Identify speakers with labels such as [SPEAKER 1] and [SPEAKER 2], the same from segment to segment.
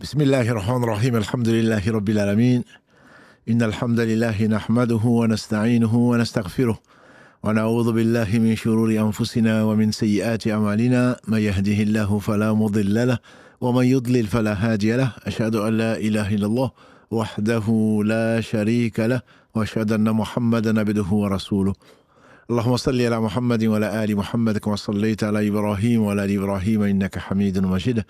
[SPEAKER 1] بسم الله الرحمن الرحيم الحمد لله رب العالمين إن الحمد لله نحمده ونستعينه ونستغفره ونعوذ بالله من شرور أنفسنا ومن سيئات أعمالنا من يهده الله فلا مضل له ومن يضلل فلا هادي له أشهد أن لا إله إلا الله وحده لا شريك له وأشهد أن محمدا عبده ورسوله اللهم صل على محمد وعلى آل محمد كما صليت على إبراهيم وعلى آل إبراهيم إنك حميد مجيد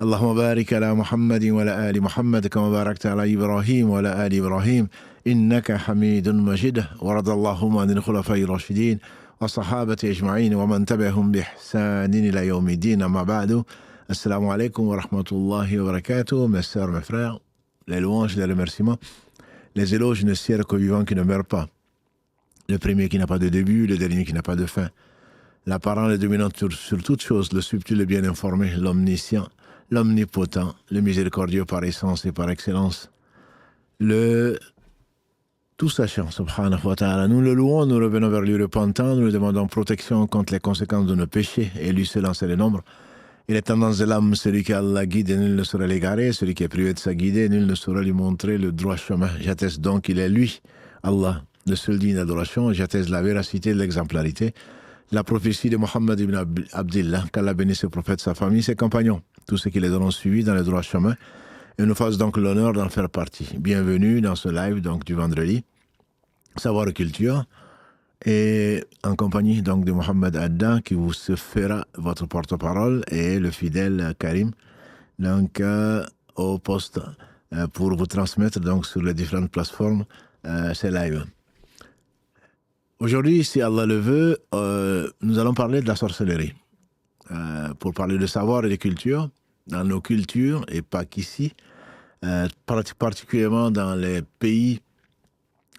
[SPEAKER 1] اللهم بارك على محمد وعلى آل محمد كما باركت على إبراهيم وعلى آل إبراهيم إنك حميد مجيد ورضى اللهم عن الخلفاء الراشدين والصحابة أجمعين ومن تبعهم بإحسان إلى يوم الدين أما بعد السلام عليكم ورحمة الله وبركاته mes sœurs, mes frères, les louanges, les remerciements, les éloges ne cessent qu'au vivant qui ne meurt pas. Le premier qui n'a pas de début, le dernier qui n'a pas de fin. L'apparent, le dominant sur toute chose, le subtil, le bien informé, l'omniscient, l'omnipotent, le miséricordieux par essence et par excellence. Le tout sachant, subhanahu wa ta'ala. Nous le louons, nous revenons vers lui repentant, nous lui demandons protection contre les conséquences de nos péchés, et lui seul en sait le nombre. Il est tendance de l'âme, celui qui Allah guide, et nul ne saurait l'égarer, celui qui est privé de sa guidée, nul ne saurait lui montrer le droit chemin. J'atteste donc qu'il est lui, Allah, le seul digne d'adoration, j'atteste la véracité de l'exemplarité, la prophétie de Mohammed ibn Abdillah, qu'Allah bénisse ses prophètes, sa famille, ses compagnons, tous ceux qui les auront suivis dans le droit chemin, et nous fasse donc l'honneur d'en faire partie. Bienvenue dans ce live donc du vendredi, Savoir et Culture, et en compagnie donc de Mohamed Adda qui vous se fera votre porte-parole et le fidèle Karim donc au poste pour vous transmettre donc sur les différentes plateformes ces lives. Aujourd'hui, si Allah le veut, nous allons parler de la sorcellerie. Pour parler de savoir et de culture, dans nos cultures, et pas qu'ici, particulièrement dans les pays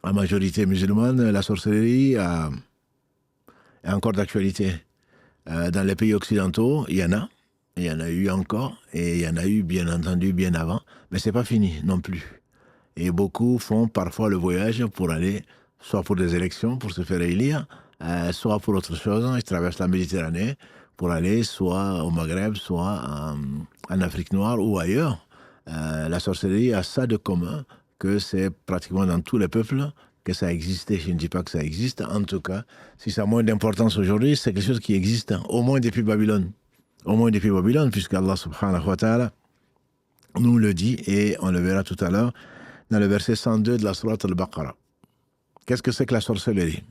[SPEAKER 1] à majorité musulmane, la sorcellerie est encore d'actualité. Dans les pays occidentaux, il y en a eu encore, et il y en a eu bien entendu bien avant, mais c'est pas fini non plus. Et beaucoup font parfois le voyage pour aller, soit pour des élections, pour se faire élire, soit pour autre chose, ils traversent la Méditerranée pour aller soit au Maghreb, soit en Afrique noire ou ailleurs. La sorcellerie a ça de commun, que c'est pratiquement dans tous les peuples que ça existait. Je ne dis pas que ça existe, en tout cas, si ça a moins d'importance aujourd'hui, c'est quelque chose qui existe, au moins depuis Babylone. Au moins depuis Babylone, puisque Allah subhanahu wa ta'ala nous le dit, et on le verra tout à l'heure, dans le verset 102 de la sourate Al-Baqarah. Qu'est-ce que c'est que la sorcellerie?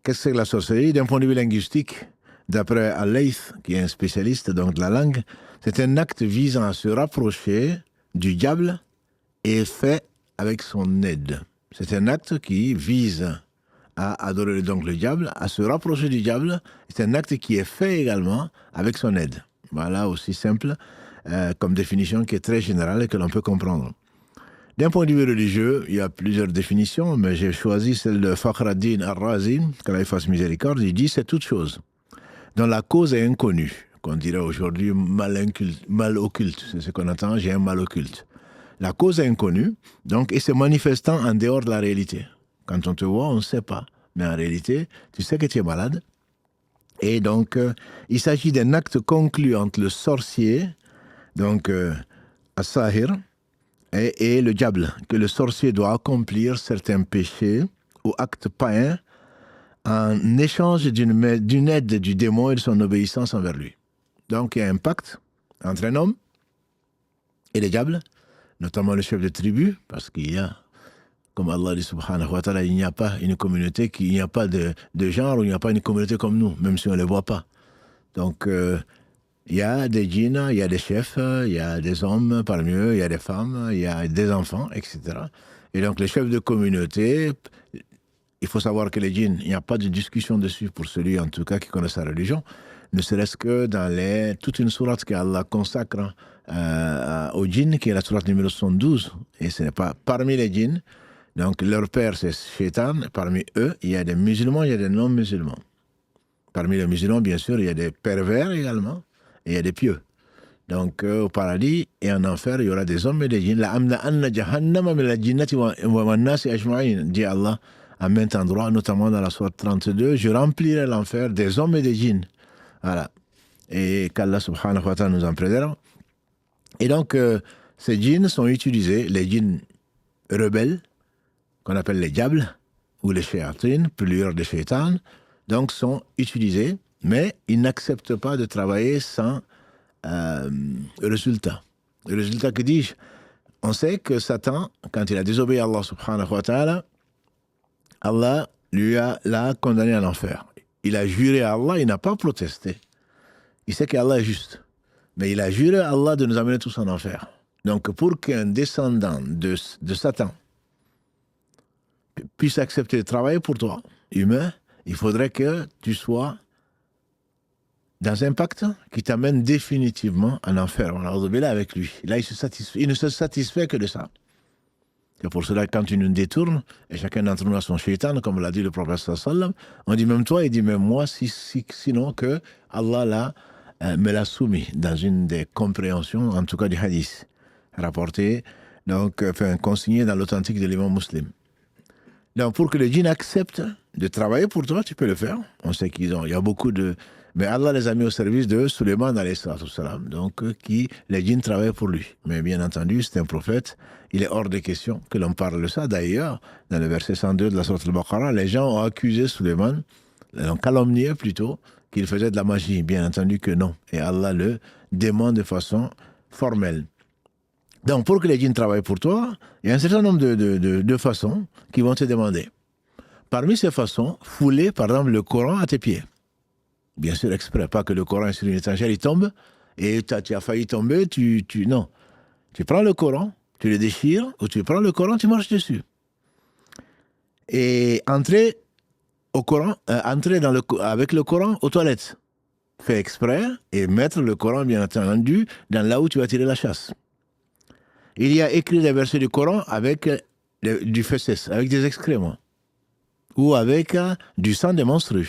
[SPEAKER 1] Qu'est-ce que c'est que la sorcellerie? D'un point de vue linguistique, d'après Al-Layth, qui est un spécialiste donc, de la langue, c'est un acte visant à se rapprocher du diable et fait avec son aide. C'est un acte qui vise à adorer donc le diable, à se rapprocher du diable. C'est un acte qui est fait également avec son aide. Voilà, aussi simple comme définition qui est très générale et que l'on peut comprendre. D'un point de vue religieux, il y a plusieurs définitions, mais j'ai choisi celle de Fakhr ad-Din al-Razi, qu'Allah fasse miséricorde. Il dit c'est toute chose dont la cause est inconnue, qu'on dirait aujourd'hui mal occulte. C'est ce qu'on entend, j'ai un mal occulte. La cause est inconnue, donc, et se manifestant en dehors de la réalité. Quand on te voit, on ne sait pas. Mais en réalité, tu sais que tu es malade. Et donc, il s'agit d'un acte conclu entre le sorcier, donc, as-sahir, et le diable, que le sorcier doit accomplir certains péchés ou actes païens en échange d'une aide du démon et de son obéissance envers lui. Donc, il y a un pacte entre un homme et le diable, notamment le chef de tribu, parce qu'il y a, comme Allah dit subhanahu wa ta'ala, il n'y a pas une communauté, il n'y a pas de genre, il n'y a pas une communauté comme nous, même si on ne les voit pas. Donc, il y a des djinns, il y a des chefs, il y a des hommes parmi eux, il y a des femmes, il y a des enfants, etc. Et donc, les chefs de communauté, il faut savoir que les djinns, il n'y a pas de discussion dessus pour celui, en tout cas, qui connaît sa religion, ne serait-ce que dans toute une sourate qu'Allah consacre aux djinns, qui est la sourate numéro 72, et ce n'est pas parmi les djinns. Donc, leur père, c'est Shaitan. Parmi eux, il y a des musulmans, il y a des non-musulmans. Parmi les musulmans, bien sûr, il y a des pervers également, et il y a des pieux. Donc, au paradis et en enfer, il y aura des hommes et des djinns. La amna anna jahannama min la jinnati wa nasi ajma'in, dit Allah à maints endroits, notamment dans la sourate 32, je remplirai l'enfer des hommes et des djinns. Voilà. Et qu'Allah subhanahu wa ta'ala nous en préserve. Et donc, ces djinns sont utilisés, les djinns rebelles, qu'on appelle les diables, ou les shayatines, plusieurs des shaitans, donc sont utilisés, mais ils n'acceptent pas de travailler sans résultat. Le résultat, que dis-je? On sait que Satan, quand il a désobéi à Allah subhanahu wa ta'ala, Allah l'a condamné à l'enfer. Il a juré à Allah, il n'a pas protesté. Il sait qu'Allah est juste. Mais il a juré à Allah de nous amener tous en enfer. Donc, pour qu'un descendant de Satan puisse accepter de travailler pour toi, humain, il faudrait que tu sois dans un pacte qui t'amène définitivement en enfer. On a là avec lui. Là, il ne se satisfait que de ça. C'est pour cela que quand tu nous détournes, et chacun d'entre nous a son shaitan, comme l'a dit le prophète sallam, on dit même toi, il dit même moi, sinon que Allah me l'a soumis dans une des compréhensions, en tout cas du hadith, rapporté, donc consigné dans l'authentique de l'imam muslim. Donc pour que les djinns acceptent de travailler pour toi, tu peux le faire. On sait il y a beaucoup de... Mais Allah les a mis au service de Suleiman alayhi salam, donc les djinns travaillent pour lui. Mais bien entendu, c'est un prophète, il est hors de question que l'on parle de ça. D'ailleurs, dans le verset 102 de la sourate Al-Baqarah, les gens ont accusé Suleiman, l'ont calomnié plutôt, qu'il faisait de la magie. Bien entendu que non. Et Allah le demande de façon formelle. Donc, pour que les djinns travaillent pour toi, il y a un certain nombre de façons qui vont te demander. Parmi ces façons, fouler, par exemple, le Coran à tes pieds. Bien sûr, exprès, pas que le Coran est sur une étagère, il tombe, et tu as failli tomber, non. Tu prends le Coran, tu le déchires, ou tu prends le Coran, tu marches dessus. Et entrer avec le Coran aux toilettes. Fais exprès, et mettre le Coran, bien entendu, dans là où tu vas tirer la chasse. Il y a écrit des versets du Coran avec du fesses, avec des excréments, ou avec du sang des monstrueux.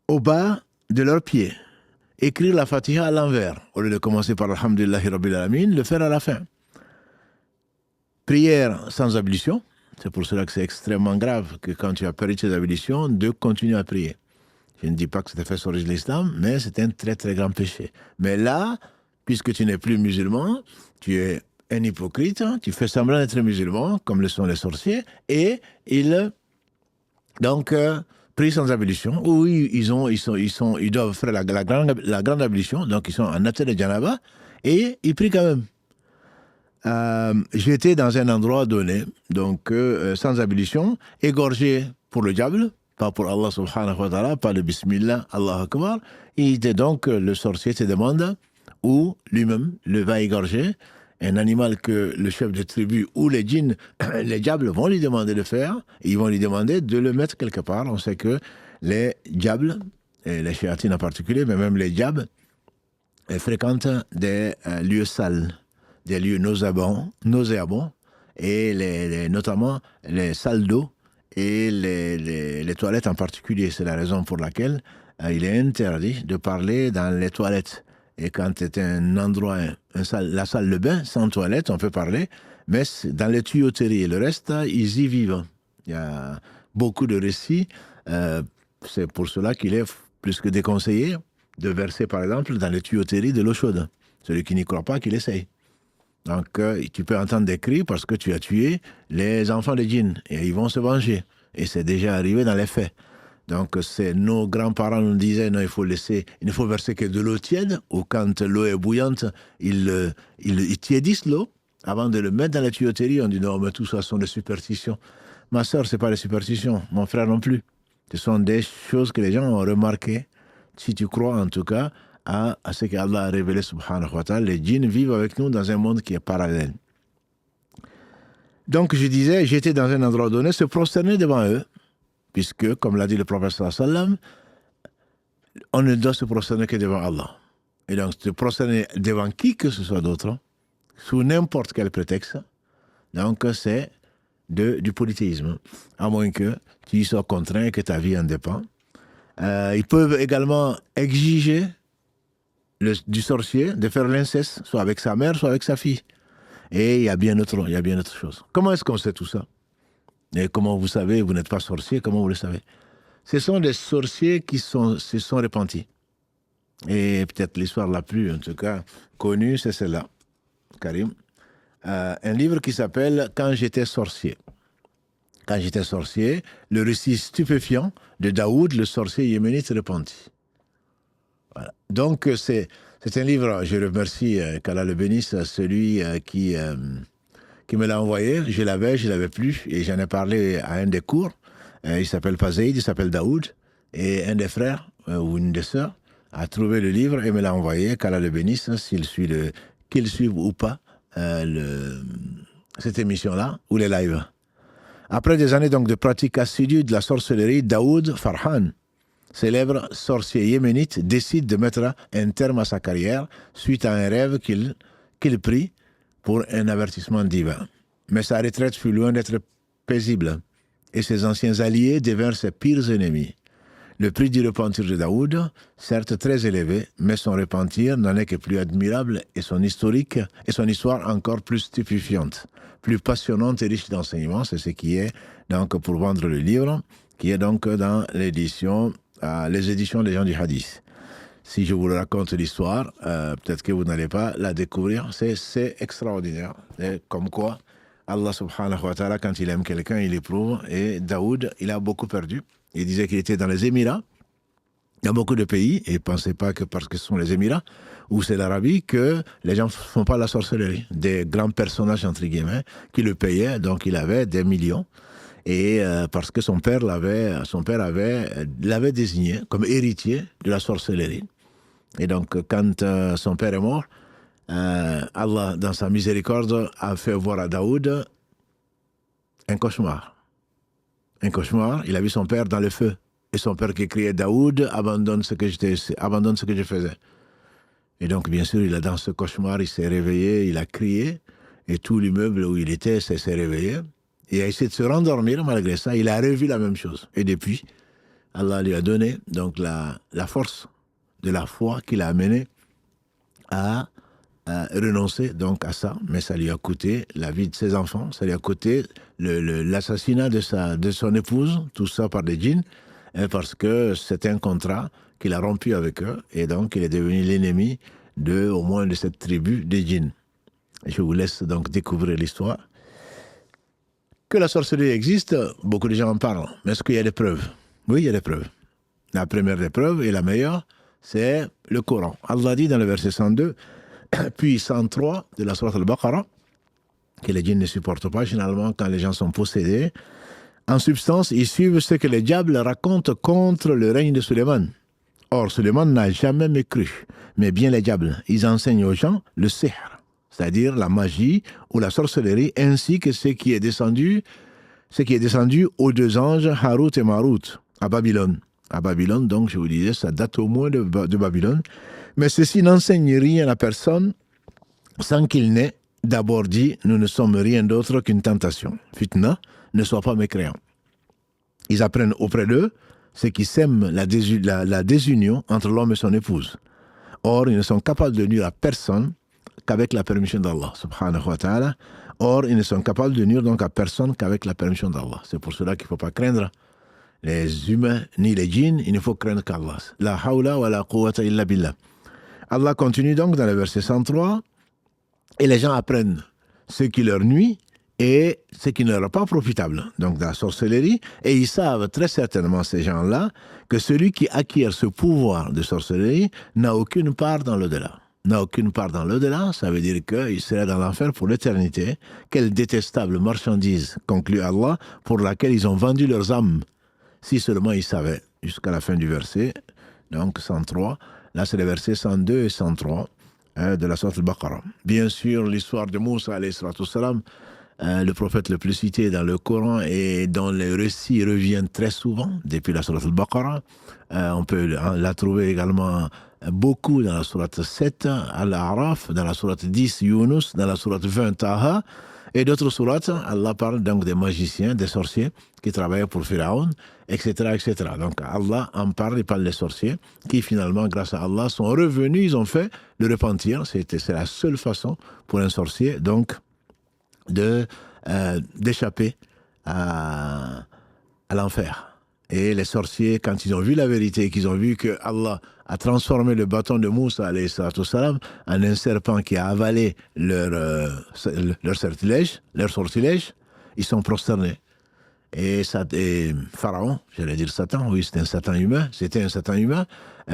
[SPEAKER 1] Au bas de leurs pieds, écrire la Fatiha à l'envers, au lieu de commencer par Alhamdulillahi Rabbil Alamin, le faire à la fin. Prière sans ablution, c'est pour cela que c'est extrêmement grave que quand tu as perdu tes ablutions, de continuer à prier. Je ne dis pas que c'était fait sur l'islam, mais c'est un très très grand péché. Mais là, puisque tu n'es plus musulman, tu es un hypocrite, tu fais semblant d'être musulman, comme le sont les sorciers, et ils prient sans ablution, ou ils doivent faire la grande ablution, donc ils sont en état de janaba, et ils prient quand même. J'étais dans un endroit donné, donc sans ablution, égorgé pour le diable, pas pour Allah subhanahu wa ta'ala, pas le bismillah, Allah akbar. Donc le sorcier te demande où lui-même le va égorger, un animal que le chef de tribu ou les djinns, les diables vont lui demander de faire, ils vont lui demander de le mettre quelque part. On sait que les diables, et les shayatines en particulier, mais même les diables, fréquentent des lieux sales, des lieux nauséabonds, et notamment les salles d'eau et les toilettes en particulier. C'est la raison pour laquelle il est interdit de parler dans les toilettes. Et quand c'est un endroit, la salle de bain, sans toilette, on peut parler, mais dans les tuyauteries et le reste, ils y vivent. Il y a beaucoup de récits. C'est pour cela qu'il est plus que déconseillé de verser, par exemple, dans les tuyauteries de l'eau chaude. Celui qui n'y croit pas, qu'il essaye. Donc, tu peux entendre des cris parce que tu as tué les enfants des djinns et ils vont se venger. Et c'est déjà arrivé dans les faits. Donc, nos grands-parents nous disaient, non, il ne faut verser que de l'eau tiède, ou quand l'eau est bouillante, ils tiédissent l'eau avant de le mettre dans la tuyauterie. On dit, non, mais tout ça sont des superstitions. Ma sœur, ce n'est pas des superstitions, mon frère non plus. Ce sont des choses que les gens ont remarquées, si tu crois en tout cas, à ce qu'Allah a révélé, subhanahu wa ta'ala. Les djinns vivent avec nous dans un monde qui est parallèle. Donc, je disais, j'étais dans un endroit donné, se prosterner devant eux, puisque, comme l'a dit le prophète sallam, on ne doit se prosterner que devant Allah. Et donc, se prosterner devant qui que ce soit d'autre, sous n'importe quel prétexte, donc c'est du polythéisme, à moins que tu y sois contraint et que ta vie en dépend. Ils peuvent également exiger du sorcier de faire l'inceste, soit avec sa mère, soit avec sa fille. Et il y a bien autre chose. Comment est-ce qu'on sait tout ça? Et comment vous savez, vous n'êtes pas sorcier, comment vous le savez? Ce sont des sorciers qui se sont repentis. et peut-être l'histoire la plus, en tout cas, connue, c'est celle-là, Karim. Un livre qui s'appelle « Quand j'étais sorcier ». Quand j'étais sorcier, le récit stupéfiant de Daoud, le sorcier yéménite repenti. Voilà. Donc, c'est un livre, je remercie qu'Allah le bénisse, celui qui me l'a envoyé. Je l'avais plus, et j'en ai parlé à un des cours. Il s'appelle pas Zaïd, il s'appelle Daoud, et un des frères ou une des sœurs a trouvé le livre et me l'a envoyé, qu'Allah le bénisse, qu'il suive ou pas cette émission-là, ou les lives. Après des années donc de pratique assidue de la sorcellerie, Daoud Farhan, célèbre sorcier yéménite, décide de mettre un terme à sa carrière suite à un rêve qu'il prit pour un avertissement divin. Mais sa retraite fut loin d'être paisible, et ses anciens alliés devinrent ses pires ennemis. Le prix du repentir de Daoud, certes très élevé, mais son repentir n'en est que plus admirable et son histoire encore plus stupéfiante, plus passionnante et riche d'enseignements. C'est ce qui est donc pour vendre le livre, qui est donc dans les éditions des gens du hadith. Si je vous raconte l'histoire, peut-être que vous n'allez pas la découvrir. C'est extraordinaire. Et comme quoi, Allah subhanahu wa ta'ala, quand il aime quelqu'un, il éprouve. Et Daoud, il a beaucoup perdu. Il disait qu'il était dans les Émirats. Il y a beaucoup de pays, et ne pensez pas que parce que ce sont les Émirats, ou c'est l'Arabie, que les gens ne font pas la sorcellerie. Des grands personnages, entre guillemets, qui le payaient, donc il avait des millions. Et parce que son père l'avait désigné comme héritier de la sorcellerie. Et donc, quand son père est mort, Allah, dans sa miséricorde, a fait voir à Daoud un cauchemar. Un cauchemar, il a vu son père dans le feu. Et son père qui criait « Daoud, abandonne ce que je faisais ». Et donc, bien sûr, dans ce cauchemar, il s'est réveillé, il a crié, et tout l'immeuble où il était s'est réveillé. Et il a essayé de se rendormir, malgré ça, il a revu la même chose. Et depuis, Allah lui a donné donc la force de la foi qui l'a amené à renoncer donc à ça, mais ça lui a coûté la vie de ses enfants, ça lui a coûté l'assassinat de son épouse, tout ça par des djinns, parce que c'était un contrat qu'il a rompu avec eux, et donc il est devenu l'ennemi au moins de cette tribu des djinns. Je vous laisse donc découvrir l'histoire. Que la sorcellerie existe, beaucoup de gens en parlent, mais est-ce qu'il y a des preuves? Oui, il y a des preuves. La première des preuves, et la meilleure, c'est le Coran. Allah dit dans le verset 102, puis 103 de la sourate Al-Baqarah, que les djinns ne supportent pas généralement quand les gens sont possédés. En substance, ils suivent ce que les diables racontent contre le règne de Suleiman. Or, Suleiman n'a jamais mécru, mais bien les diables. Ils enseignent aux gens le sihr, c'est-à-dire la magie ou la sorcellerie, ainsi que ce qui est descendu aux deux anges Harut et Marut à Babylone. À Babylone, donc, je vous disais, ça date au moins de Babylone. Mais ceci n'enseigne rien à personne sans qu'il n'ait d'abord dit « Nous ne sommes rien d'autre qu'une tentation. Fitna, ne sois pas mécréant. » Ils apprennent auprès d'eux ce qui sème la désunion entre l'homme et son épouse. Or, ils ne sont capables de nuire à personne qu'avec la permission d'Allah, subhanahu wa ta'ala. Or, ils ne sont capables de nuire donc à personne qu'avec la permission d'Allah. C'est pour cela qu'il ne faut pas craindre les humains ni les djinns, il ne faut craindre qu'Allah. La hawla wa la quwwata illa billah. Allah continue donc dans le verset 103, et les gens apprennent ce qui leur nuit et ce qui ne leur est pas profitable, donc dans la sorcellerie, et ils savent très certainement, ces gens-là, que celui qui acquiert ce pouvoir de sorcellerie n'a aucune part dans l'au-delà. N'a aucune part dans l'au-delà, ça veut dire qu'il sera dans l'enfer pour l'éternité. Quelle détestable marchandise, conclut Allah, pour laquelle ils ont vendu leurs âmes. Si seulement ils savaient, jusqu'à la fin du verset, donc 103, là c'est les versets 102 et 103 de la sourate Al-Baqarah. Bien sûr, l'histoire de Moussa, alayhi salatu salam, le prophète le plus cité dans le Coran et dont les récits reviennent très souvent depuis la sourate Al-Baqarah. On peut la trouver également beaucoup dans la sourate 7, Al-A'raf, dans la sourate 10, Yunus, dans la sourate 20, Taha, et d'autres sourates. Allah parle donc des magiciens, des sorciers qui travaillaient pour Pharaon, etc., etc. Donc Allah en parle, il parle des sorciers qui finalement, grâce à Allah, sont revenus, ils ont fait le repentir. C'est la seule façon pour un sorcier donc d'échapper à l'enfer. Et les sorciers, quand ils ont vu la vérité, qu'ils ont vu que Allah a transformé le bâton de Moussa, alayhi salatu wassalam, en un serpent qui a avalé leur sortilège, ils sont prosternés. Et Pharaon, j'allais dire Satan, oui, c'était un Satan humain.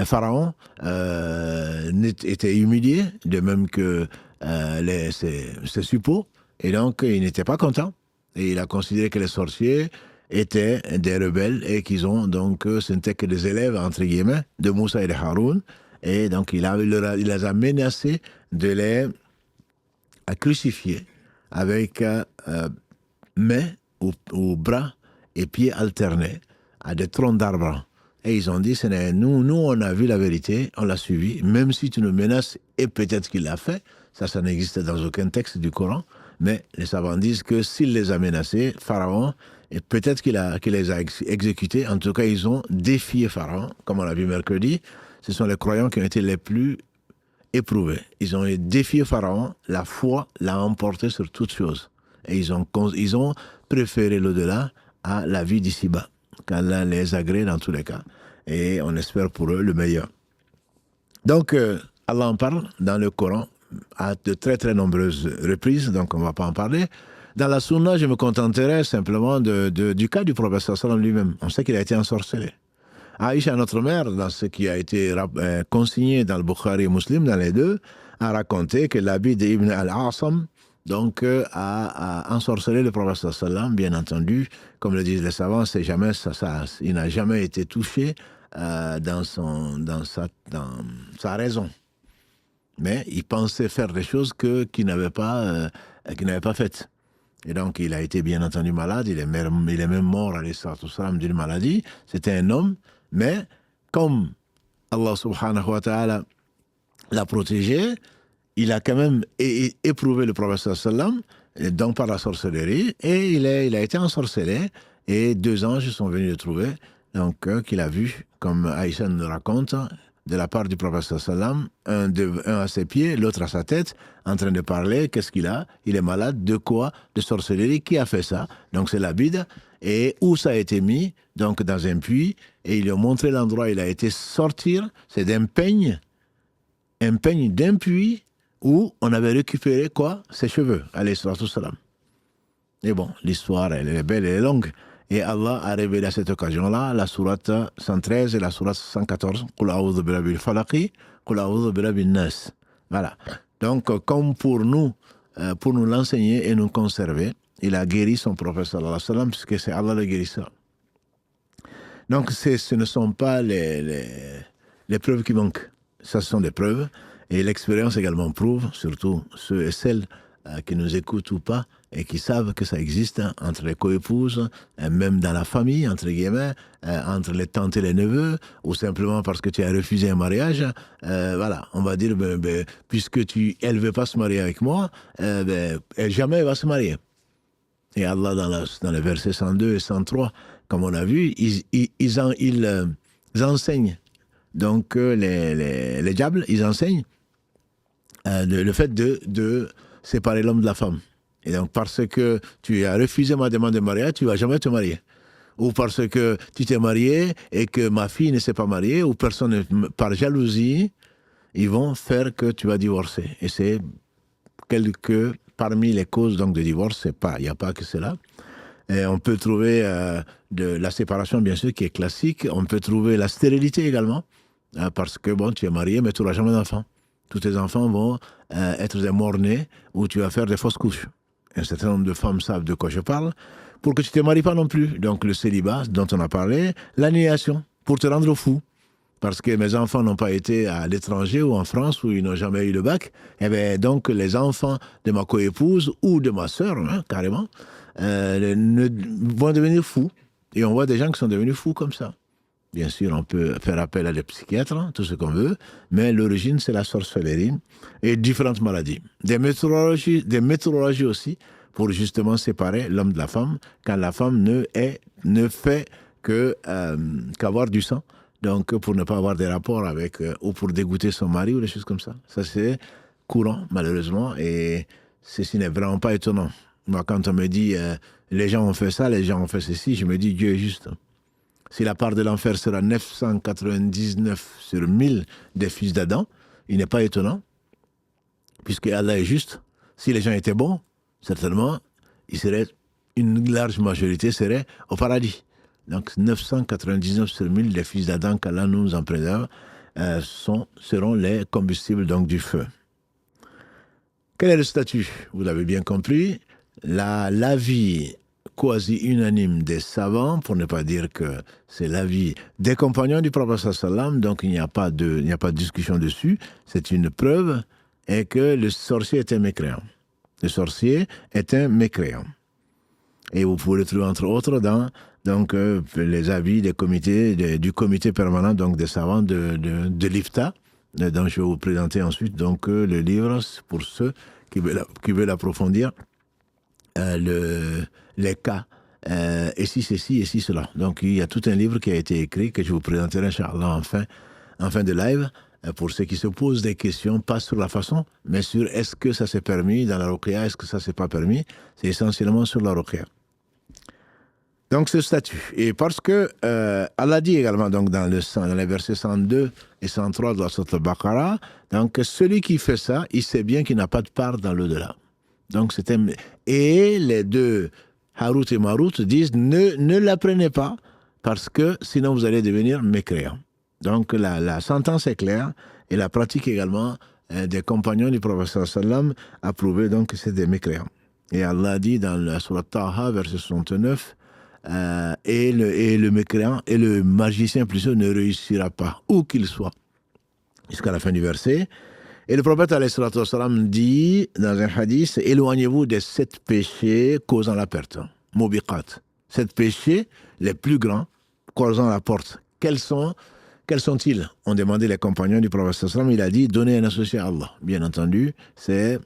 [SPEAKER 1] Pharaon était humilié, de même que ses suppôts, et donc il n'était pas content. Et il a considéré que les sorciers étaient des rebelles et qu'ils ont donc, ce n'étaient que des élèves, entre guillemets, de Moussa et de Haroun. Et donc il les a menacés de les crucifier avec mains ou bras et pieds alternés à des troncs d'arbres. Et ils ont dit, nous on a vu la vérité, on l'a suivi, même si tu nous menaces, et peut-être qu'il l'a fait, ça n'existe dans aucun texte du Coran, mais les savants disent que s'il les a menacés, Pharaon, et peut-être qu'il les a exécutés, en tout cas ils ont défié Pharaon, comme on l'a vu mercredi, ce sont les croyants qui ont été les plus éprouvés. Ils ont défié Pharaon, la foi l'a emporté sur toute chose. Et ils ont préféré l'au-delà à la vie d'ici-bas, qu'Allah les agrée dans tous les cas. Et on espère pour eux le meilleur. Donc, Allah en parle dans le Coran à de très très nombreuses reprises, donc on ne va pas en parler. Dans la Sunna, je me contenterai simplement du cas du prophète sallam lui-même. On sait qu'il a été ensorcelé. Aïcha, notre mère, dans ce qui a été consigné dans le Bukhari et Muslim, dans les deux, a raconté que l'habit d'Ibn al-Asam donc a ensorcelé le prophète sallam, bien entendu, comme le disent les savants, c'est jamais il n'a jamais été touché dans sa raison. Mais il pensait faire des choses qu'il n'avait pas faites. Et donc, il a été bien entendu malade, il est même mort alayhi salatu wassalam d'une maladie. C'était un homme, mais comme Allah subhanahu wa ta'ala l'a protégé, il a quand même éprouvé le prophète sallam, donc par la sorcellerie, et il a été ensorcelé, et 2 anges sont venus le trouver, donc qu'il a vu, comme Aïcha nous raconte, de la part du prophète sallam, un à ses pieds, l'autre à sa tête, en train de parler. Qu'est-ce qu'il a? Il est malade. De quoi? De sorcellerie. Qui a fait ça? Donc c'est la bide. Et où ça a été mis? Donc dans un puits. Et il lui a montré l'endroit où il a été sortir. C'est d'un peigne d'un puits où on avait récupéré quoi? Ses cheveux, alayhi salatu wassalam. Et bon, l'histoire, elle est belle, elle est longue. Et Allah a révélé à cette occasion-là la sourate 113 et la sourate 114. Qul a'udhu bi rabbil falaqi, qul a'udhu bi rabbin nas. Voilà. Donc, comme pour nous l'enseigner et nous conserver, il a guéri son prophète sallallahu alayhi wa sallam, puisque c'est Allah le guérisseur. Donc, ce ne sont pas les preuves qui manquent. Ça, ce sont des preuves. Et l'expérience également prouve, surtout ceux et celles qui nous écoutent ou pas, et qui savent que ça existe entre les coépouses, même dans la famille, entre guillemets, entre les tantes et les neveux, ou simplement parce que tu as refusé un mariage. Voilà, on va dire, puisque elle ne veut pas se marier avec moi, jamais elle va se marier. Et Allah, dans les versets 102 et 103, comme on a vu, ils enseignent. Donc, les diables, ils enseignent le fait de séparer l'homme de la femme. Et donc, parce que tu as refusé ma demande de mariage, tu ne vas jamais te marier. Ou parce que tu t'es marié et que ma fille ne s'est pas mariée, ou personne, par jalousie, ils vont faire que tu vas divorcer. Et c'est parmi les causes donc, de divorce, il n'y a pas que cela. Et on peut trouver de la séparation, bien sûr, qui est classique. On peut trouver la stérilité également, parce que bon, tu es marié, mais tu n'auras jamais d'enfant. Tous tes enfants vont être des morts-nés, ou tu vas faire des fausses couches. Un certain nombre de femmes savent de quoi je parle, pour que tu ne te maries pas non plus. Donc le célibat dont on a parlé, l'annihilation, pour te rendre fou. Parce que mes enfants n'ont pas été à l'étranger ou en France, où ils n'ont jamais eu le bac. Et bien donc les enfants de ma coépouse ou de ma sœur, carrément, vont devenir fous. Et on voit des gens qui sont devenus fous comme ça. Bien sûr, on peut faire appel à des psychiatres, tout ce qu'on veut, mais l'origine, c'est la sorcellerie et différentes maladies. Des météorologies aussi, pour justement séparer l'homme de la femme, quand la femme ne fait qu'avoir du sang, donc pour ne pas avoir des rapports avec, ou pour dégoûter son mari ou des choses comme ça. Ça, c'est courant, malheureusement, et ceci n'est vraiment pas étonnant. Moi, quand on me dit, les gens ont fait ça, les gens ont fait ceci, je me dis, Dieu est juste. Si la part de l'enfer sera 999 sur 1000 des fils d'Adam, il n'est pas étonnant, puisque Allah est juste. Si les gens étaient bons, certainement, une large majorité serait au paradis. Donc 999 sur 1000 des fils d'Adam qu'Allah nous en préserve seront les combustibles donc, du feu. Quel est le statut? Vous l'avez bien compris, l'avis quasi unanime des savants, pour ne pas dire que c'est l'avis des compagnons du prophète sallam, donc il n'y a pas de discussion dessus, c'est une preuve, est que le sorcier est un mécréant. Le sorcier est un mécréant. Et vous pouvez le trouver entre autres dans les avis du comité permanent donc des savants de l'IFTA, dont je vais vous présenter ensuite donc le livre pour ceux qui veulent approfondir les cas, et si ceci, et si cela. Donc il y a tout un livre qui a été écrit que je vous présenterai inchallah en fin de live, pour ceux qui se posent des questions, pas sur la façon, mais sur est-ce que ça s'est permis dans la ruqya, est-ce que ça s'est pas permis, c'est essentiellement sur la ruqya. Donc ce statut. Et parce que Allah dit également donc dans les versets 102 et 103 de la sourate Al-Baqarah, donc celui qui fait ça, il sait bien qu'il n'a pas de part dans l'au-delà. Donc et les deux Harut et Marut disent ne l'apprenez pas parce que sinon vous allez devenir mécréant. Donc la sentence est claire et la pratique également des compagnons du prophète sallam a prouvé donc que c'est des mécréants. Et Allah dit dans la sourate Taha verset 69, et le mécréant et le magicien plutôt ne réussira pas où qu'il soit, jusqu'à la fin du verset. Et le prophète alayhi salatu wassalam dit dans un hadith, éloignez-vous des 7 péchés causant la perte, mubiqat, 7 péchés les plus grands causant la perte. Quels sont-ils? Ont demandé les compagnons du prophète sallallahu alayhi wa sallam. Il a dit donner un associé à Allah. Bien entendu, c'est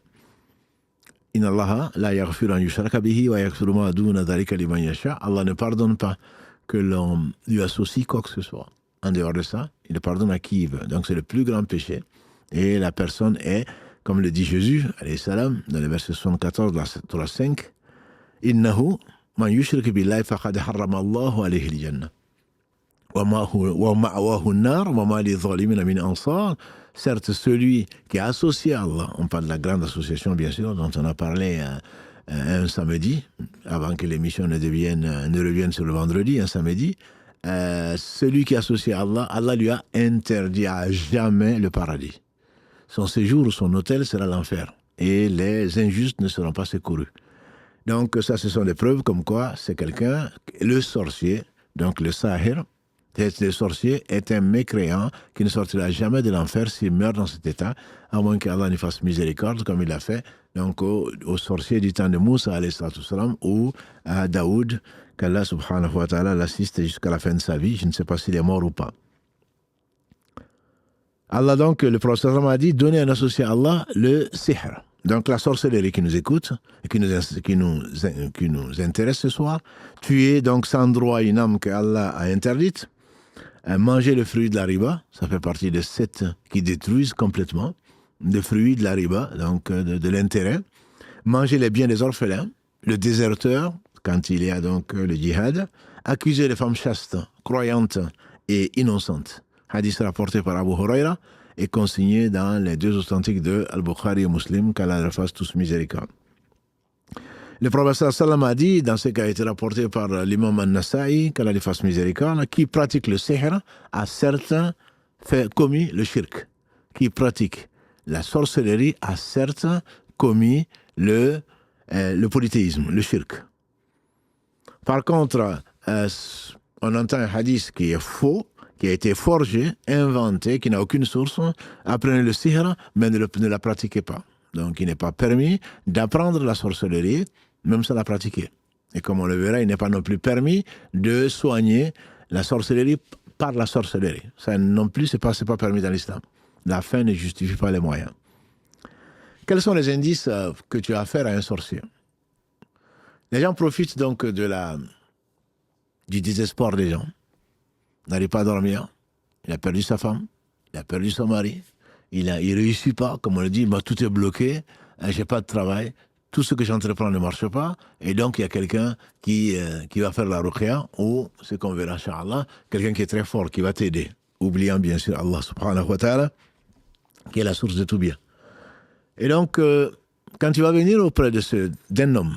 [SPEAKER 1] Inna Allaha la yaghfiru an yushraka bihi wa yaghfiru ma duna dhalika liman yasha. Allah ne pardonne pas que l'on lui associe quoi que ce soit. En dehors de ça, il ne pardonne à qui il veut. Donc c'est le plus grand péché. Et la personne est, comme le dit Jésus, alayhi salam, dans le verset 74 de la Torah 5, Innahu man yushrik billahi faqad harrama Allahu alayhi al-jannah. Wa ma'wahu an-nar wa ma lidh-dhalimina min ansar. Certes, celui qui est associé à Allah, on parle de la grande association, bien sûr, dont on a parlé un samedi, avant que l'émission ne revienne sur le vendredi, un samedi, celui qui est associé à Allah, Allah lui a interdit à jamais le paradis. Son séjour ou son hôtel sera l'enfer. Et les injustes ne seront pas secourus. Donc ça, ce sont des preuves comme quoi c'est quelqu'un, le sorcier, donc le sahir, le sorcier est un mécréant qui ne sortira jamais de l'enfer s'il meurt dans cet état, à moins qu'Allah ne fasse miséricorde, comme il l'a fait donc au sorcier du temps de Moussa, alayhi salam, ou à Daoud, qu'Allah subhanahu wa ta'ala l'assiste jusqu'à la fin de sa vie. Je ne sais pas s'il est mort ou pas. Allah donc, le prophète a dit, donnez un associé à Allah, le sihr. Donc la sorcellerie qui nous écoute, et qui nous intéresse ce soir, tuer donc sans droit une âme que Allah a interdite, manger le fruit de la riba, ça fait partie des 7 qui détruisent complètement, le fruit de la riba, donc de l'intérêt, manger les biens des orphelins, le déserteur, quand il y a donc le djihad, accuser les femmes chastes, croyantes et innocentes. Hadith rapporté par Abu Huraira et consigné dans les 2 authentiques de Al-Bukhari et Muslim, qu'Allah leur fasse tous miséricorde. Le prophète sallam a dit, dans ce qui a été rapporté par l'imam An-Nasa'i, qu'Allah lui fasse miséricorde, qui pratique le sihr a certes commis le shirk. Qui pratique la sorcellerie a certes commis le polythéisme, le shirk. Par contre, on entend un hadith qui est faux, qui a été forgé, inventé, qui n'a aucune source. Apprenez le sihr, mais ne la pratiquez pas. Donc il n'est pas permis d'apprendre la sorcellerie, même sans la pratiquer. Et comme on le verra, il n'est pas non plus permis de soigner la sorcellerie par la sorcellerie. Ça non plus, c'est pas permis dans l'islam. La fin ne justifie pas les moyens. Quels sont les indices que tu as à faire à un sorcier? Les gens profitent donc du désespoir des gens. Il n'arrive pas à dormir, il a perdu sa femme, il a perdu son mari, il réussit pas, comme on le dit, tout est bloqué, j'ai pas de travail, tout ce que j'entreprends ne marche pas, et donc il y a quelqu'un qui va faire la ruqya, ou ce qu'on verra, Inch'Allah, quelqu'un qui est très fort, qui va t'aider, oubliant bien sûr Allah subhanahu wa ta'ala, qui est la source de tout bien. Et donc, quand tu vas venir auprès d'un homme,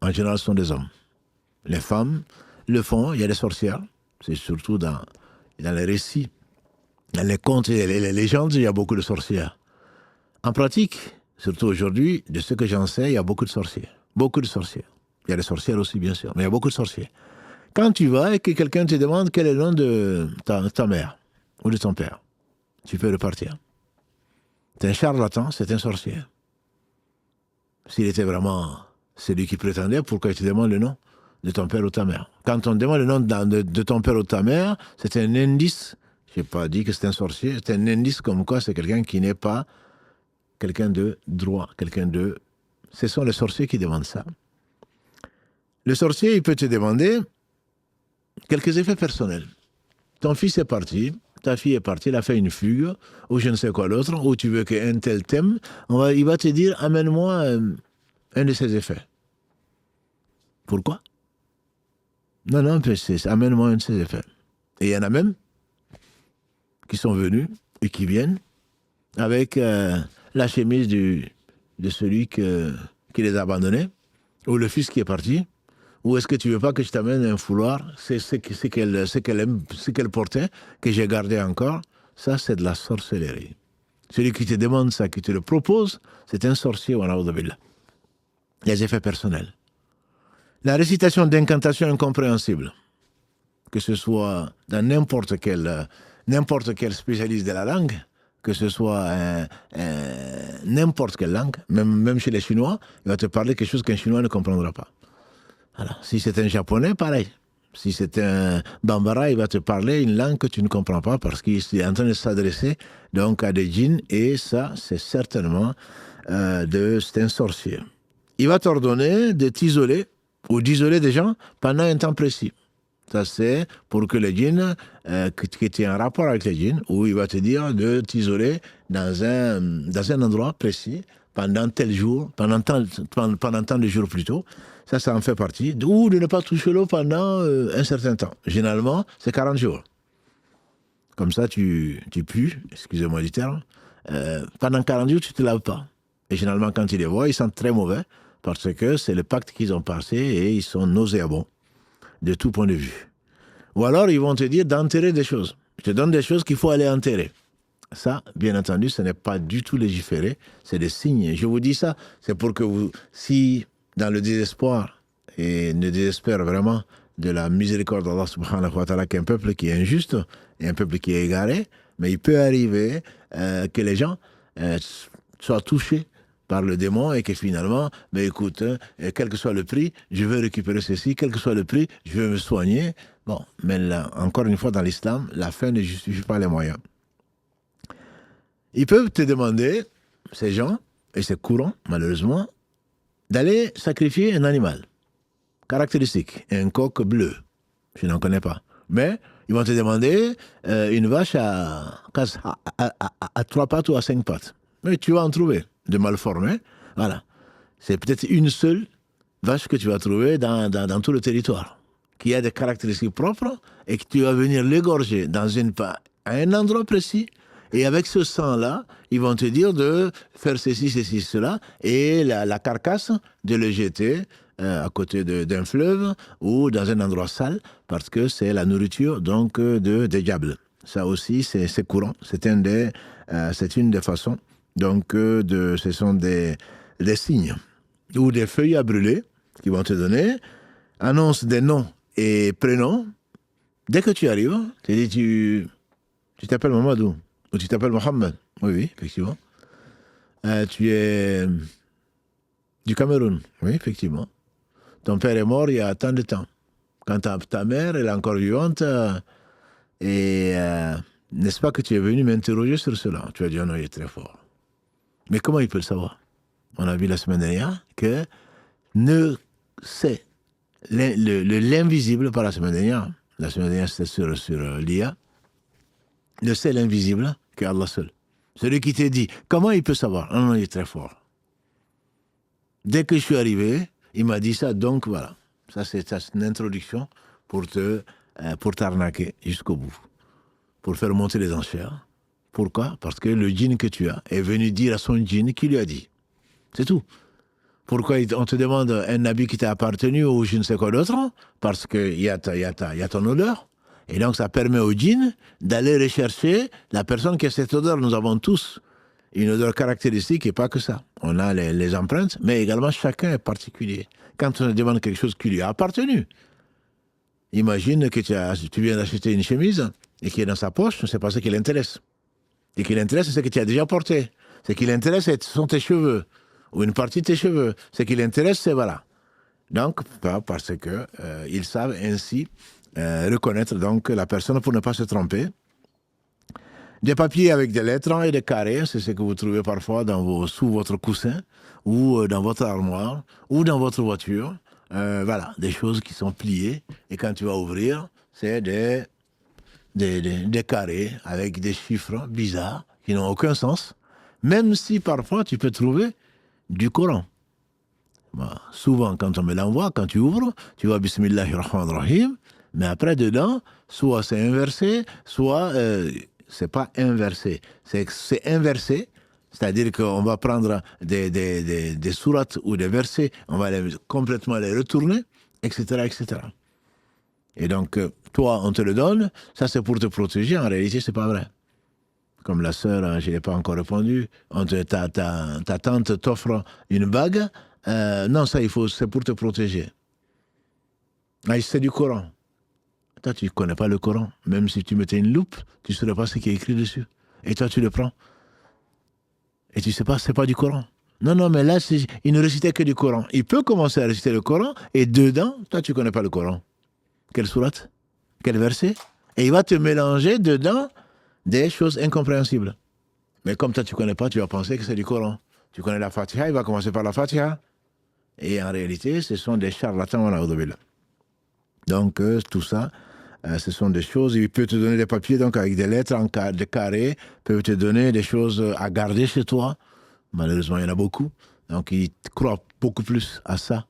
[SPEAKER 1] en général ce sont des hommes, les femmes le font, il y a des sorcières, c'est surtout dans les récits, dans les contes et les légendes, il y a beaucoup de sorcières. En pratique, surtout aujourd'hui, de ce que j'en sais, il y a beaucoup de sorciers. Beaucoup de sorciers. Il y a des sorcières aussi, bien sûr, mais il y a beaucoup de sorciers. Quand tu vas et que quelqu'un te demande quel est le nom de ta mère ou de ton père, tu peux repartir. C'est un charlatan, c'est un sorcier. S'il était vraiment celui qui prétendait, pourquoi il te demande le nom de ton père ou ta mère? Quand on demande le nom de ton père ou de ta mère, c'est un indice. Je n'ai pas dit que c'est un sorcier, c'est un indice comme quoi c'est quelqu'un qui n'est pas quelqu'un de droit, Ce sont les sorciers qui demandent ça. Le sorcier, il peut te demander quelques effets personnels. Ton fils est parti, ta fille est partie, elle a fait une fugue, ou je ne sais quoi d'autre, ou tu veux qu'un tel thème, il va te dire, amène-moi un de ces effets. Pourquoi? Non, amène-moi un de ces effets. Et il y en a même qui sont venus et qui viennent avec la chemise de celui qui les a abandonnés, ou le fils qui est parti, ou est-ce que tu veux pas que je t'amène un foulard, c'est ce qu'elle portait, que j'ai gardé encore. Ça, c'est de la sorcellerie. Celui qui te demande ça, qui te le propose, c'est un sorcier, wa na'udhu billah. Les effets personnels. La récitation d'incantations incompréhensibles, que ce soit dans n'importe quel spécialiste de la langue, que ce soit n'importe quelle langue, même chez les Chinois, il va te parler quelque chose qu'un Chinois ne comprendra pas. Alors, si c'est un Japonais, pareil. Si c'est un Bambara, il va te parler une langue que tu ne comprends pas parce qu'il est en train de s'adresser donc à des djinns, et ça, c'est certainement c'est un sorcier. Il va t'ordonner de t'isoler ou d'isoler des gens pendant un temps précis. Ça, c'est pour que les djinns, que tu aies un rapport avec les djinns, où il va te dire de t'isoler dans un endroit précis pendant tel jour, pendant tant de jours plus tôt. Ça en fait partie. Ou de ne pas toucher l'eau pendant un certain temps. Généralement, c'est 40 jours. Comme ça, tu pues, excusez-moi du terme. Pendant 40 jours, tu ne te laves pas. Et généralement, quand ils les voient, ils sont très mauvais parce que c'est le pacte qu'ils ont passé et ils sont nauséabonds de tout point de vue. Ou alors, ils vont te dire d'enterrer des choses. Je te donne des choses qu'il faut aller enterrer. Ça, bien entendu, ce n'est pas du tout légiféré. C'est des signes. Je vous dis ça, c'est pour que vous, si dans le désespoir, et ne désespère vraiment de la miséricorde d'Allah subhanahu wa ta'ala, qu'un peuple qui est injuste et un peuple qui est égaré, mais il peut arriver que les gens soient touchés par le démon et que finalement, mais écoute, quel que soit le prix, je veux récupérer ceci, quel que soit le prix, je veux me soigner. Bon, mais là, encore une fois, dans l'islam, la fin ne justifie pas les moyens. Ils peuvent te demander, ces gens, et c'est courant, malheureusement, d'aller sacrifier un animal caractéristique, un coq bleu. Je n'en connais pas. Mais ils vont te demander une vache à 3 pattes ou à 5 pattes. Mais tu vas en trouver de mal formés. Voilà. C'est peut-être une seule vache que tu vas trouver dans tout le territoire, qui a des caractéristiques propres et que tu vas venir l'égorger à un endroit précis. Et avec ce sang-là, ils vont te dire de faire ceci, cela, et la carcasse, de le jeter à côté d'un fleuve ou dans un endroit sale, parce que c'est la nourriture donc des diables. Ça aussi, c'est courant. C'est une des façons. Donc, ce sont des signes ou des feuilles à brûler qu'ils vont te donner, annonce des noms et prénoms. Dès que tu arrives, tu t'appelles Mamadou. Ou tu t'appelles Mohamed. Oui, effectivement. Tu es du Cameroun. Oui, effectivement. Ton père est mort il y a tant de temps. Quand ta mère elle est encore vivante, n'est-ce pas que tu es venu m'interroger sur cela? Tu as dit, oh non, il est très fort. Mais comment il peut le savoir? On a vu la semaine dernière que c'est l'invisible, pas la semaine dernière. La semaine dernière, c'était sur l'IA. Ne sait l'invisible que Allah seul. Celui qui te dit, comment il peut savoir? Non, il est très fort. Dès que je suis arrivé, il m'a dit ça, donc voilà. Ça, c'est une introduction pour t'arnaquer jusqu'au bout, pour faire monter les enchères. Pourquoi? Parce que le djinn que tu as est venu dire à son djinn qui lui a dit. C'est tout. Pourquoi on te demande un habit qui t'a appartenu ou je ne sais quoi d'autre? Parce qu'il y a ton odeur. Et donc, ça permet au djinn d'aller rechercher la personne qui a cette odeur. Nous avons tous une odeur caractéristique et pas que ça. On a les empreintes, mais également chacun est particulier. Quand on demande quelque chose qui lui a appartenu, imagine que tu viens d'acheter une chemise et qui est dans sa poche, c'est pas ce qui l'intéresse. Ce qui l'intéresse, c'est ce que tu as déjà porté. Ce qui l'intéresse, ce sont tes cheveux, ou une partie de tes cheveux. Ce qui l'intéresse, c'est voilà. Donc, parce que ils savent ainsi reconnaître donc la personne pour ne pas se tromper. Des papiers avec des lettres et des carrés, c'est ce que vous trouvez parfois sous votre coussin, ou dans votre armoire, ou dans votre voiture. Voilà, des choses qui sont pliées. Et quand tu vas ouvrir, c'est des carrés avec des chiffres bizarres qui n'ont aucun sens. Même si parfois tu peux trouver du Coran. Bah, souvent, quand on me l'envoie, quand tu ouvres, tu vois Bismillahirrahmanirrahim, mais après, dedans, soit c'est inversé, soit c'est pas inversé. C'est inversé, c'est-à-dire qu'on va prendre des sourates ou des versets, on va complètement les retourner, etc., etc. Et donc, toi, on te le donne, ça c'est pour te protéger, en réalité, c'est pas vrai. Comme la sœur, je n'ai pas encore répondu, ta tante t'offre une bague, non, ça, c'est pour te protéger. Ah, c'est du Coran. Toi, tu ne connais pas le Coran. Même si tu mettais une loupe, tu ne saurais pas ce qui est écrit dessus. Et toi, tu le prends. Et tu ne sais pas, ce n'est pas du Coran. Non, mais là, il ne récitait que du Coran. Il peut commencer à réciter le Coran, et dedans, toi, tu ne connais pas le Coran. Quelle sourate? Quel verset? Et il va te mélanger dedans des choses incompréhensibles. Mais comme toi, tu ne connais pas, tu vas penser que c'est du Coran. Tu connais la Fatiha, il va commencer par la Fatiha. Et en réalité, ce sont des charlatans, donc, tout ça, ce sont des choses. Il peut te donner des papiers donc, avec des lettres des carrés, peut te donner des choses à garder chez toi. Malheureusement, il y en a beaucoup. Donc, ils croient beaucoup plus à ça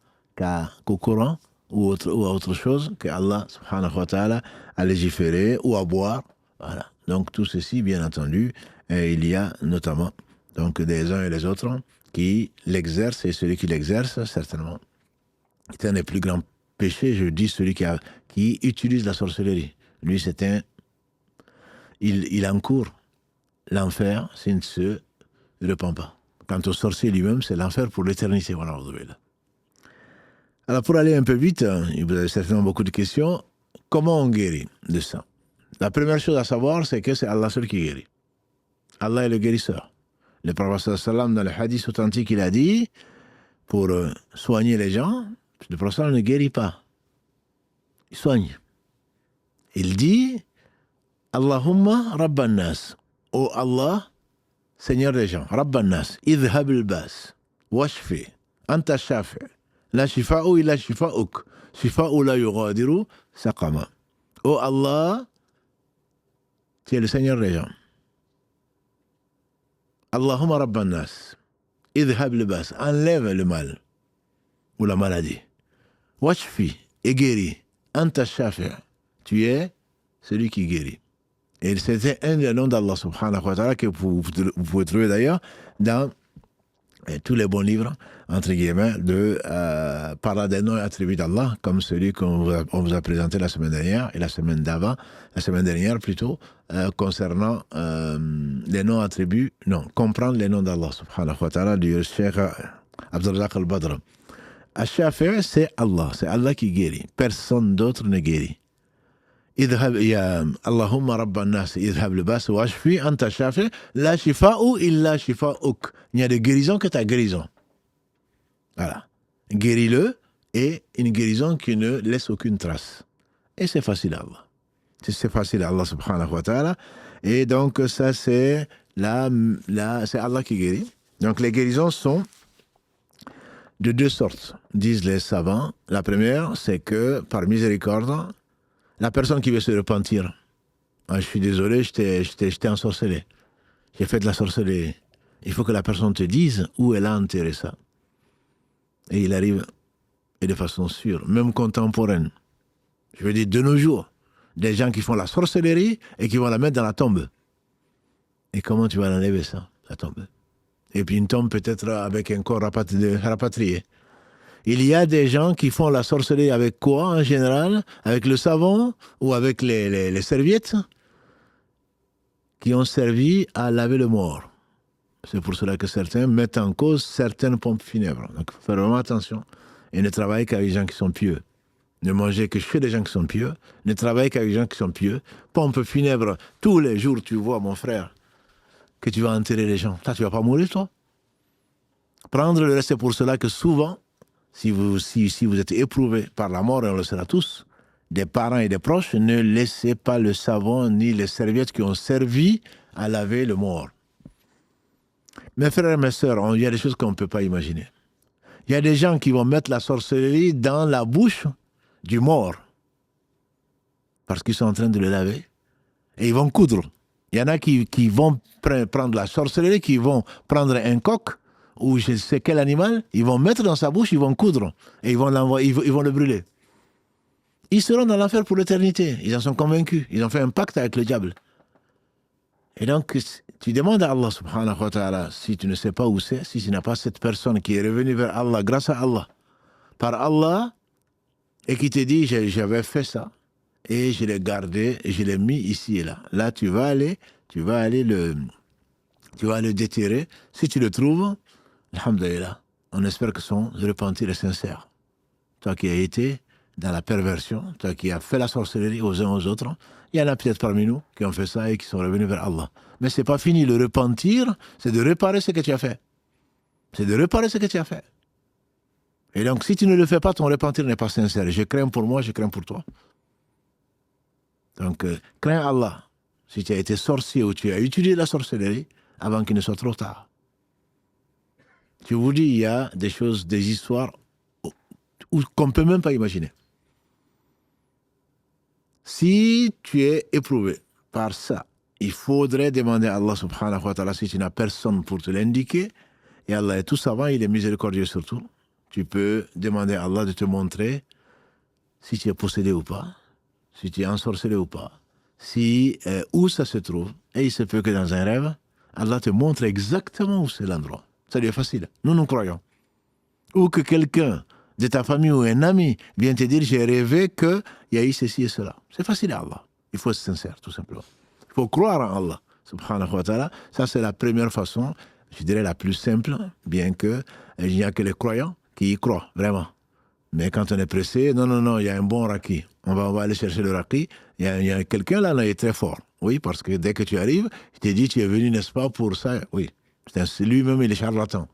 [SPEAKER 1] qu'au Coran ou à autre chose qu'Allah, subhanahu wa ta'ala, à légiférer ou à boire. Voilà. Donc, tout ceci, bien entendu, il y a notamment donc, des uns et les autres qui l'exercent, et celui qui l'exerce, certainement, est un des plus grands péchés, je dis, celui qui utilise la sorcellerie. Lui, il encourt l'enfer s'il ne se repent pas. Quant au sorcier lui-même, c'est l'enfer pour l'éternité. Voilà. Alors, pour aller un peu vite, vous avez certainement beaucoup de questions. Comment on guérit de ça? La première chose à savoir, c'est que c'est Allah seul qui guérit. Allah est le guérisseur. Le prophète sallam, dans le hadith authentique, il a dit, pour soigner les gens, le prophète ne guérit pas. Il soigne. Il dit, Allahumma Rabban Nas. Oh Allah, Seigneur des gens, Rabban Nas, idhab al-bas, washfi, anta shafi, la shifa'u illa shifa'uk, shifa'u la yughadiru saqama. Oh Allah, tu es le Seigneur des gens. Allahumma Rabban Nas, idhab al-bas, enlève le mal ou la maladie. Washfi, et guéris. Anta shafi, tu es celui qui guérit. Et c'était un des noms d'Allah subhanahu wa ta'ala que vous pouvez trouver d'ailleurs dans tous les bons livres, entre guillemets, par des noms et attributs d'Allah, comme celui qu'on vous a présenté la semaine dernière et la semaine d'avant, la semaine dernière plutôt, concernant les noms attributs, comprendre les noms d'Allah subhanahu wa ta'ala du Cheikh Abdulrazak al-Badr. Ash-Shafi', c'est Allah qui guérit. Personne d'autre ne guérit. Allahumma Rabban Nas, idhab al-bas washfi anta shafi, la shifa'u illa shifa'uk. Il n'y a de guérison que ta guérison. Voilà. Guéris-le, et une guérison qui ne laisse aucune trace. Et c'est facile à Allah. C'est facile à Allah subhanahu wa ta'ala. Et donc, ça, c'est c'est Allah qui guérit. Donc, les guérisons sont de deux sortes, disent les savants. La première, c'est que, par miséricorde, la personne qui veut se repentir, je suis désolé, je t'ai ensorcelé, j'ai fait de la sorcellerie. Il faut que la personne te dise où elle a enterré ça. Et il arrive, et de façon sûre, même contemporaine. Je veux dire, de nos jours, des gens qui font la sorcellerie et qui vont la mettre dans la tombe. Et comment tu vas l'enlever, ça, la tombe? Et puis une tombe peut-être avec un corps rapatrié. Il y a des gens qui font la sorcellerie avec quoi, en général? Avec le savon ou avec les serviettes qui ont servi à laver le mort. C'est pour cela que certains mettent en cause certaines pompes funèbres. Donc, il faut faire vraiment attention. Et ne travailler qu'avec les gens qui sont pieux. Ne mangez que chez des gens qui sont pieux. Ne travaillez qu'avec les gens qui sont pieux. Pompe funèbre, tous les jours, tu vois, mon frère, que tu vas enterrer les gens. Là, tu ne vas pas mourir, toi. Prendre le reste, c'est pour cela que souvent, si vous êtes éprouvé par la mort, et on le sera tous, des parents et des proches, ne laissez pas le savon ni les serviettes qui ont servi à laver le mort. Mes frères et mes sœurs, il y a des choses qu'on ne peut pas imaginer. Il y a des gens qui vont mettre la sorcellerie dans la bouche du mort parce qu'ils sont en train de le laver et ils vont coudre. Il y en a qui vont prendre la sorcellerie, qui vont prendre un coq ou je ne sais quel animal, ils vont mettre dans sa bouche, ils vont coudre et ils vont le brûler. Ils seront dans l'enfer pour l'éternité. Ils en sont convaincus. Ils ont fait un pacte avec le diable. Et donc, tu demandes à Allah subhanahu wa ta'ala, si tu ne sais pas où c'est, si tu n'as pas cette personne qui est revenue vers Allah, grâce à Allah, par Allah, et qui te dit, j'avais fait ça, et je l'ai gardé, et je l'ai mis ici et là. Là, tu vas aller le déterrer. Si tu le trouves, alhamdulillah, on espère que son repentir est sincère. Toi qui as été dans la perversion, toi qui as fait la sorcellerie aux uns aux autres, il y en a peut-être parmi nous qui ont fait ça et qui sont revenus vers Allah. Mais ce n'est pas fini. Le repentir, c'est de réparer ce que tu as fait. C'est de réparer ce que tu as fait. Et donc, si tu ne le fais pas, ton repentir n'est pas sincère. Je crains pour moi, je crains pour toi. Donc, crains Allah. Si tu as été sorcier ou tu as utilisé la sorcellerie, avant qu'il ne soit trop tard. Je vous dis, il y a des choses, des histoires qu'on ne peut même pas imaginer. Si tu es éprouvé par ça, il faudrait demander à Allah subhanahu wa ta'ala si tu n'as personne pour te l'indiquer. Et Allah est tout savant, il est miséricordieux surtout. Tu peux demander à Allah de te montrer si tu es possédé ou pas, si tu es ensorcelé ou pas, où ça se trouve. Et il se peut que dans un rêve, Allah te montre exactement où c'est l'endroit. Ça lui est facile. Nous croyons. Ou que quelqu'un de ta famille ou un ami vient te dire, j'ai rêvé qu'il y a eu ceci et cela. C'est facile à Allah. Il faut être sincère, tout simplement. Il faut croire en Allah, subhanahu wa ta'ala. Ça, c'est la première façon, je dirais la plus simple, bien qu'il n'y a que les croyants qui y croient, vraiment. Mais quand on est pressé, non, il y a un bon raki. On va aller chercher le raki. Il y a quelqu'un là, il est très fort. Oui, parce que dès que tu arrives, il te dit, tu es venu, n'est-ce pas, pour ça. Oui, lui-même, il est charlatan.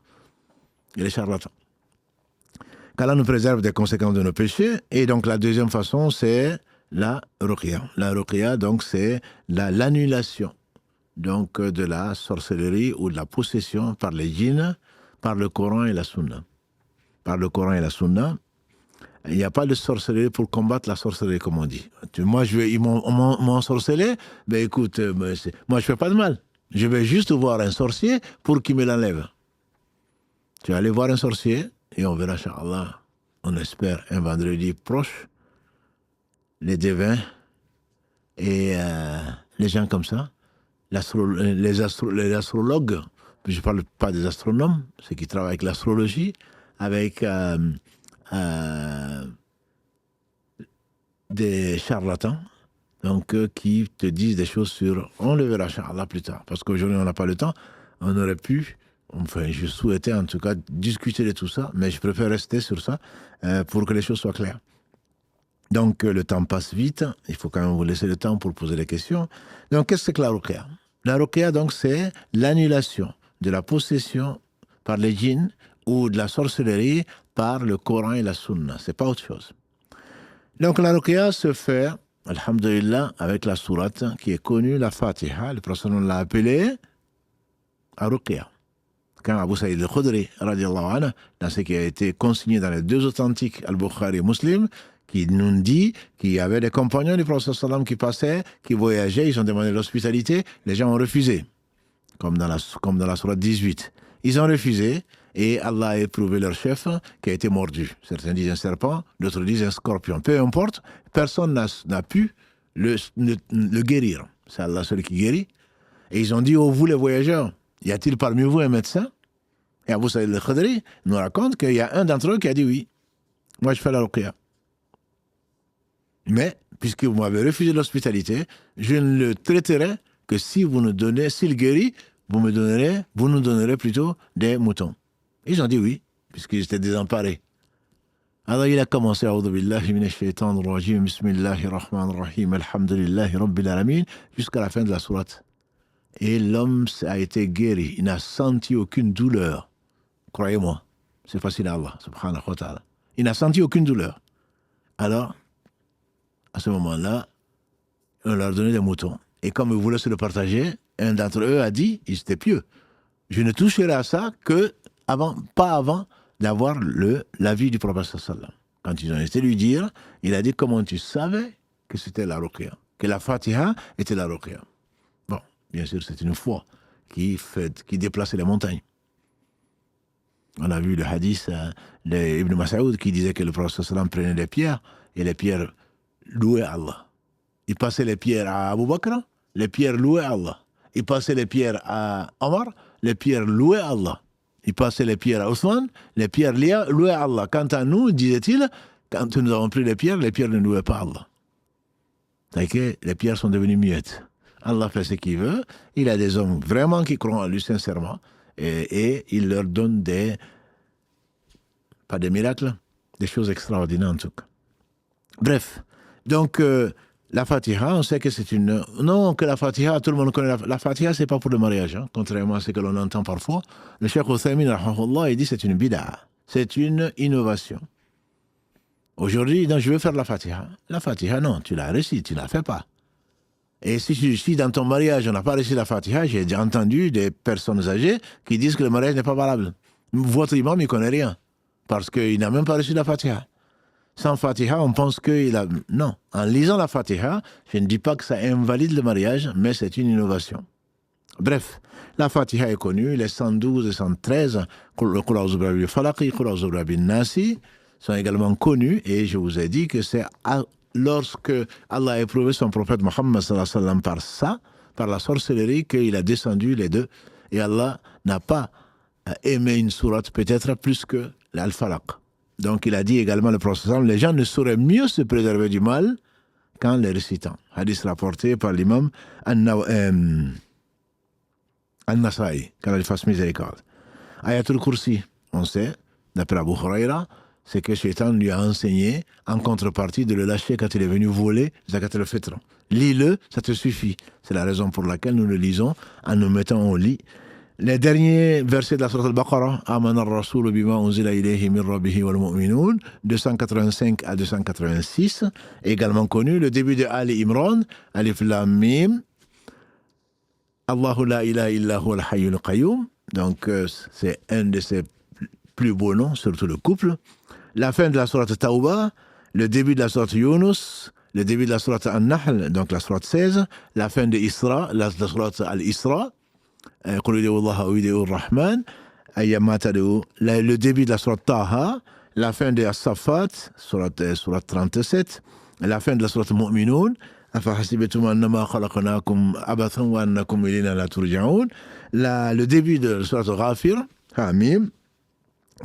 [SPEAKER 1] Il est charlatan. Qu'Allah nous préserve des conséquences de nos péchés. Et donc, la deuxième façon, c'est la ruqya. La ruqya, donc, c'est l'annulation donc, de la sorcellerie ou de la possession par les djinns, par le Coran et la Sunna. Par le Coran et la Sunna, il n'y a pas de sorcellerie pour combattre la sorcellerie, comme on dit. Moi, ils m'ont sorcelé, ben écoute, moi, je ne fais pas de mal. Je vais juste voir un sorcier pour qu'il me l'enlève. Tu vas aller voir un sorcier, et on verra, Inch'Allah, on espère, un vendredi proche, les devins et les gens comme ça, les astrologues, je ne parle pas des astronomes, ceux qui travaillent avec l'astrologie, avec des charlatans, donc qui te disent des choses sur... On le verra, Inch'Allah, plus tard, parce qu'aujourd'hui, on n'a pas le temps. On aurait pu... Enfin, je souhaitais en tout cas discuter de tout ça, mais je préfère rester sur ça pour que les choses soient claires. Donc, le temps passe vite. Il faut quand même vous laisser le temps pour poser des questions. Donc, qu'est-ce que la ruqya? La ruqya, donc, c'est l'annulation de la possession par les djinns ou de la sorcellerie par le Coran et la Sunna. C'est pas autre chose. Donc, la ruqya se fait, alhamdulillah, avec la sourate qui est connue, la Fatiha. Le prophète l'a appelée à ruqya. Quand Abu Saïd al-Khudri, radiallahu anhu, dans ce qui a été consigné dans les deux authentiques, Al-Bukhari et Muslim, qui nous dit qu'il y avait des compagnons du prophète sallam qui passaient, qui voyageaient, ils ont demandé l'hospitalité, les gens ont refusé, comme dans la sourate 18. Ils ont refusé, et Allah a éprouvé leur chef qui a été mordu. Certains disent un serpent, d'autres disent un scorpion. Peu importe, personne n'a pu le guérir. C'est Allah seul qui guérit. Et ils ont dit, oh vous les voyageurs, y a-t-il parmi vous un médecin? Et Abu Saïd al-Khudri nous raconte qu'il y a un d'entre eux qui a dit oui. Moi je fais la ruqya. Mais, puisque vous m'avez refusé l'hospitalité, je ne le traiterai que si vous nous donnez, s'il guérit, vous nous donnerez plutôt des moutons. Ils ont dit oui, puisqu'ils étaient désemparés. Alors il a commencé, A'udhu billahi minash shaitanir rajim, bismillahir rahmanir rahim, alhamdulillahi rabbil alamin, jusqu'à la fin de la sourate. Et l'homme a été guéri, il n'a senti aucune douleur. Croyez-moi, c'est facile à Allah, subhanahu wa ta'ala. Il n'a senti aucune douleur. Alors, à ce moment-là, on leur donnait des moutons. Et comme ils voulaient se le partager, un d'entre eux a dit, il était pieux, je ne toucherai à ça que pas avant d'avoir l'avis du prophète sallallahu. Quand ils ont été lui dire, il a dit, comment tu savais que c'était la ruqya, que la Fatiha était la ruqya. Bon, bien sûr, c'est une foi qui déplaçait les montagnes. On a vu le hadith d'Ibn Mas'ud qui disait que le prophète sallallahu prenait des pierres et les pierres louaient Allah. Il passait les pierres à Abu Bakr, les pierres louaient Allah. Il passait les pierres à Omar, les pierres louaient Allah. Il passait les pierres à Othman, les pierres louaient Allah. Quant à nous, disait-il, quand nous avons pris les pierres ne louaient pas Allah. C'est que les pierres sont devenues muettes. Allah fait ce qu'il veut. Il a des hommes vraiment qui croient en lui sincèrement. Et il leur donne pas des miracles, des choses extraordinaires en tout cas. Bref, donc la Fatiha, on sait que c'est que la Fatiha, tout le monde connaît la Fatiha, c'est pas pour le mariage, hein, contrairement à ce que l'on entend parfois. Le Cheikh Uthaymin, rahimahullah, il dit c'est une bid'a, c'est une innovation. Aujourd'hui, je veux faire la Fatiha. La Fatiha, non, tu la récites, tu la fais pas. Et si dans ton mariage, on n'a pas réussi la Fatiha, j'ai déjà entendu des personnes âgées qui disent que le mariage n'est pas valable. Votre imam, il ne connaît rien, parce qu'il n'a même pas reçu la Fatiha. Sans Fatiha, on pense qu'il a... Non, en lisant la Fatiha, je ne dis pas que ça invalide le mariage, mais c'est une innovation. Bref, la Fatiha est connue, les 112 et 113, Qul a'udhu birabbil falaq, Qul a'udhu birabbin nas, sont également connus, et je vous ai dit que c'est... lorsque Allah a éprouvé son prophète Mohammed sallallahu alayhi wa sallam par la sorcellerie, qu'il a descendu les deux. Et Allah n'a pas aimé une sourate peut-être plus que l'Al-Falaq. Donc il a dit également le prophète sallallahu alayhi wa sallam, les gens ne sauraient mieux se préserver du mal qu'en les récitant. Hadith rapporté par l'imam An-Nasa'i, qu'Allah fasse miséricorde. Ayatul Kursi, on sait, d'après Abu Huraira, c'est que Shaitan lui a enseigné en contrepartie de le lâcher quand il est venu voler Zakat al-Fitr. Lis-le, ça te suffit. C'est la raison pour laquelle nous le lisons en nous mettant au lit. Les derniers versets de la Sourate al-Baqarah, Amana ar-Rasoul bima unzila ilayhi min rabbihi wal mu'minun, 285 à 286, également connu. Le début de Ali Imran, Alif Lam Mim, Allahu la ilaha illa huwa al-hayyul qayyum. Donc c'est un de ses plus beaux noms, surtout le couple. La fin de la sourate Tawbah, le début de la sourate Yunus, le début de la sourate An-Nahl, donc la sourate 16, la fin de Isra, la sourate Al-Isra, le début de la sourate Taha, la fin de As-Saffat, sourate 37, la fin de la sourate Mu'minun, le début de la sourate Ghafir, Hamim,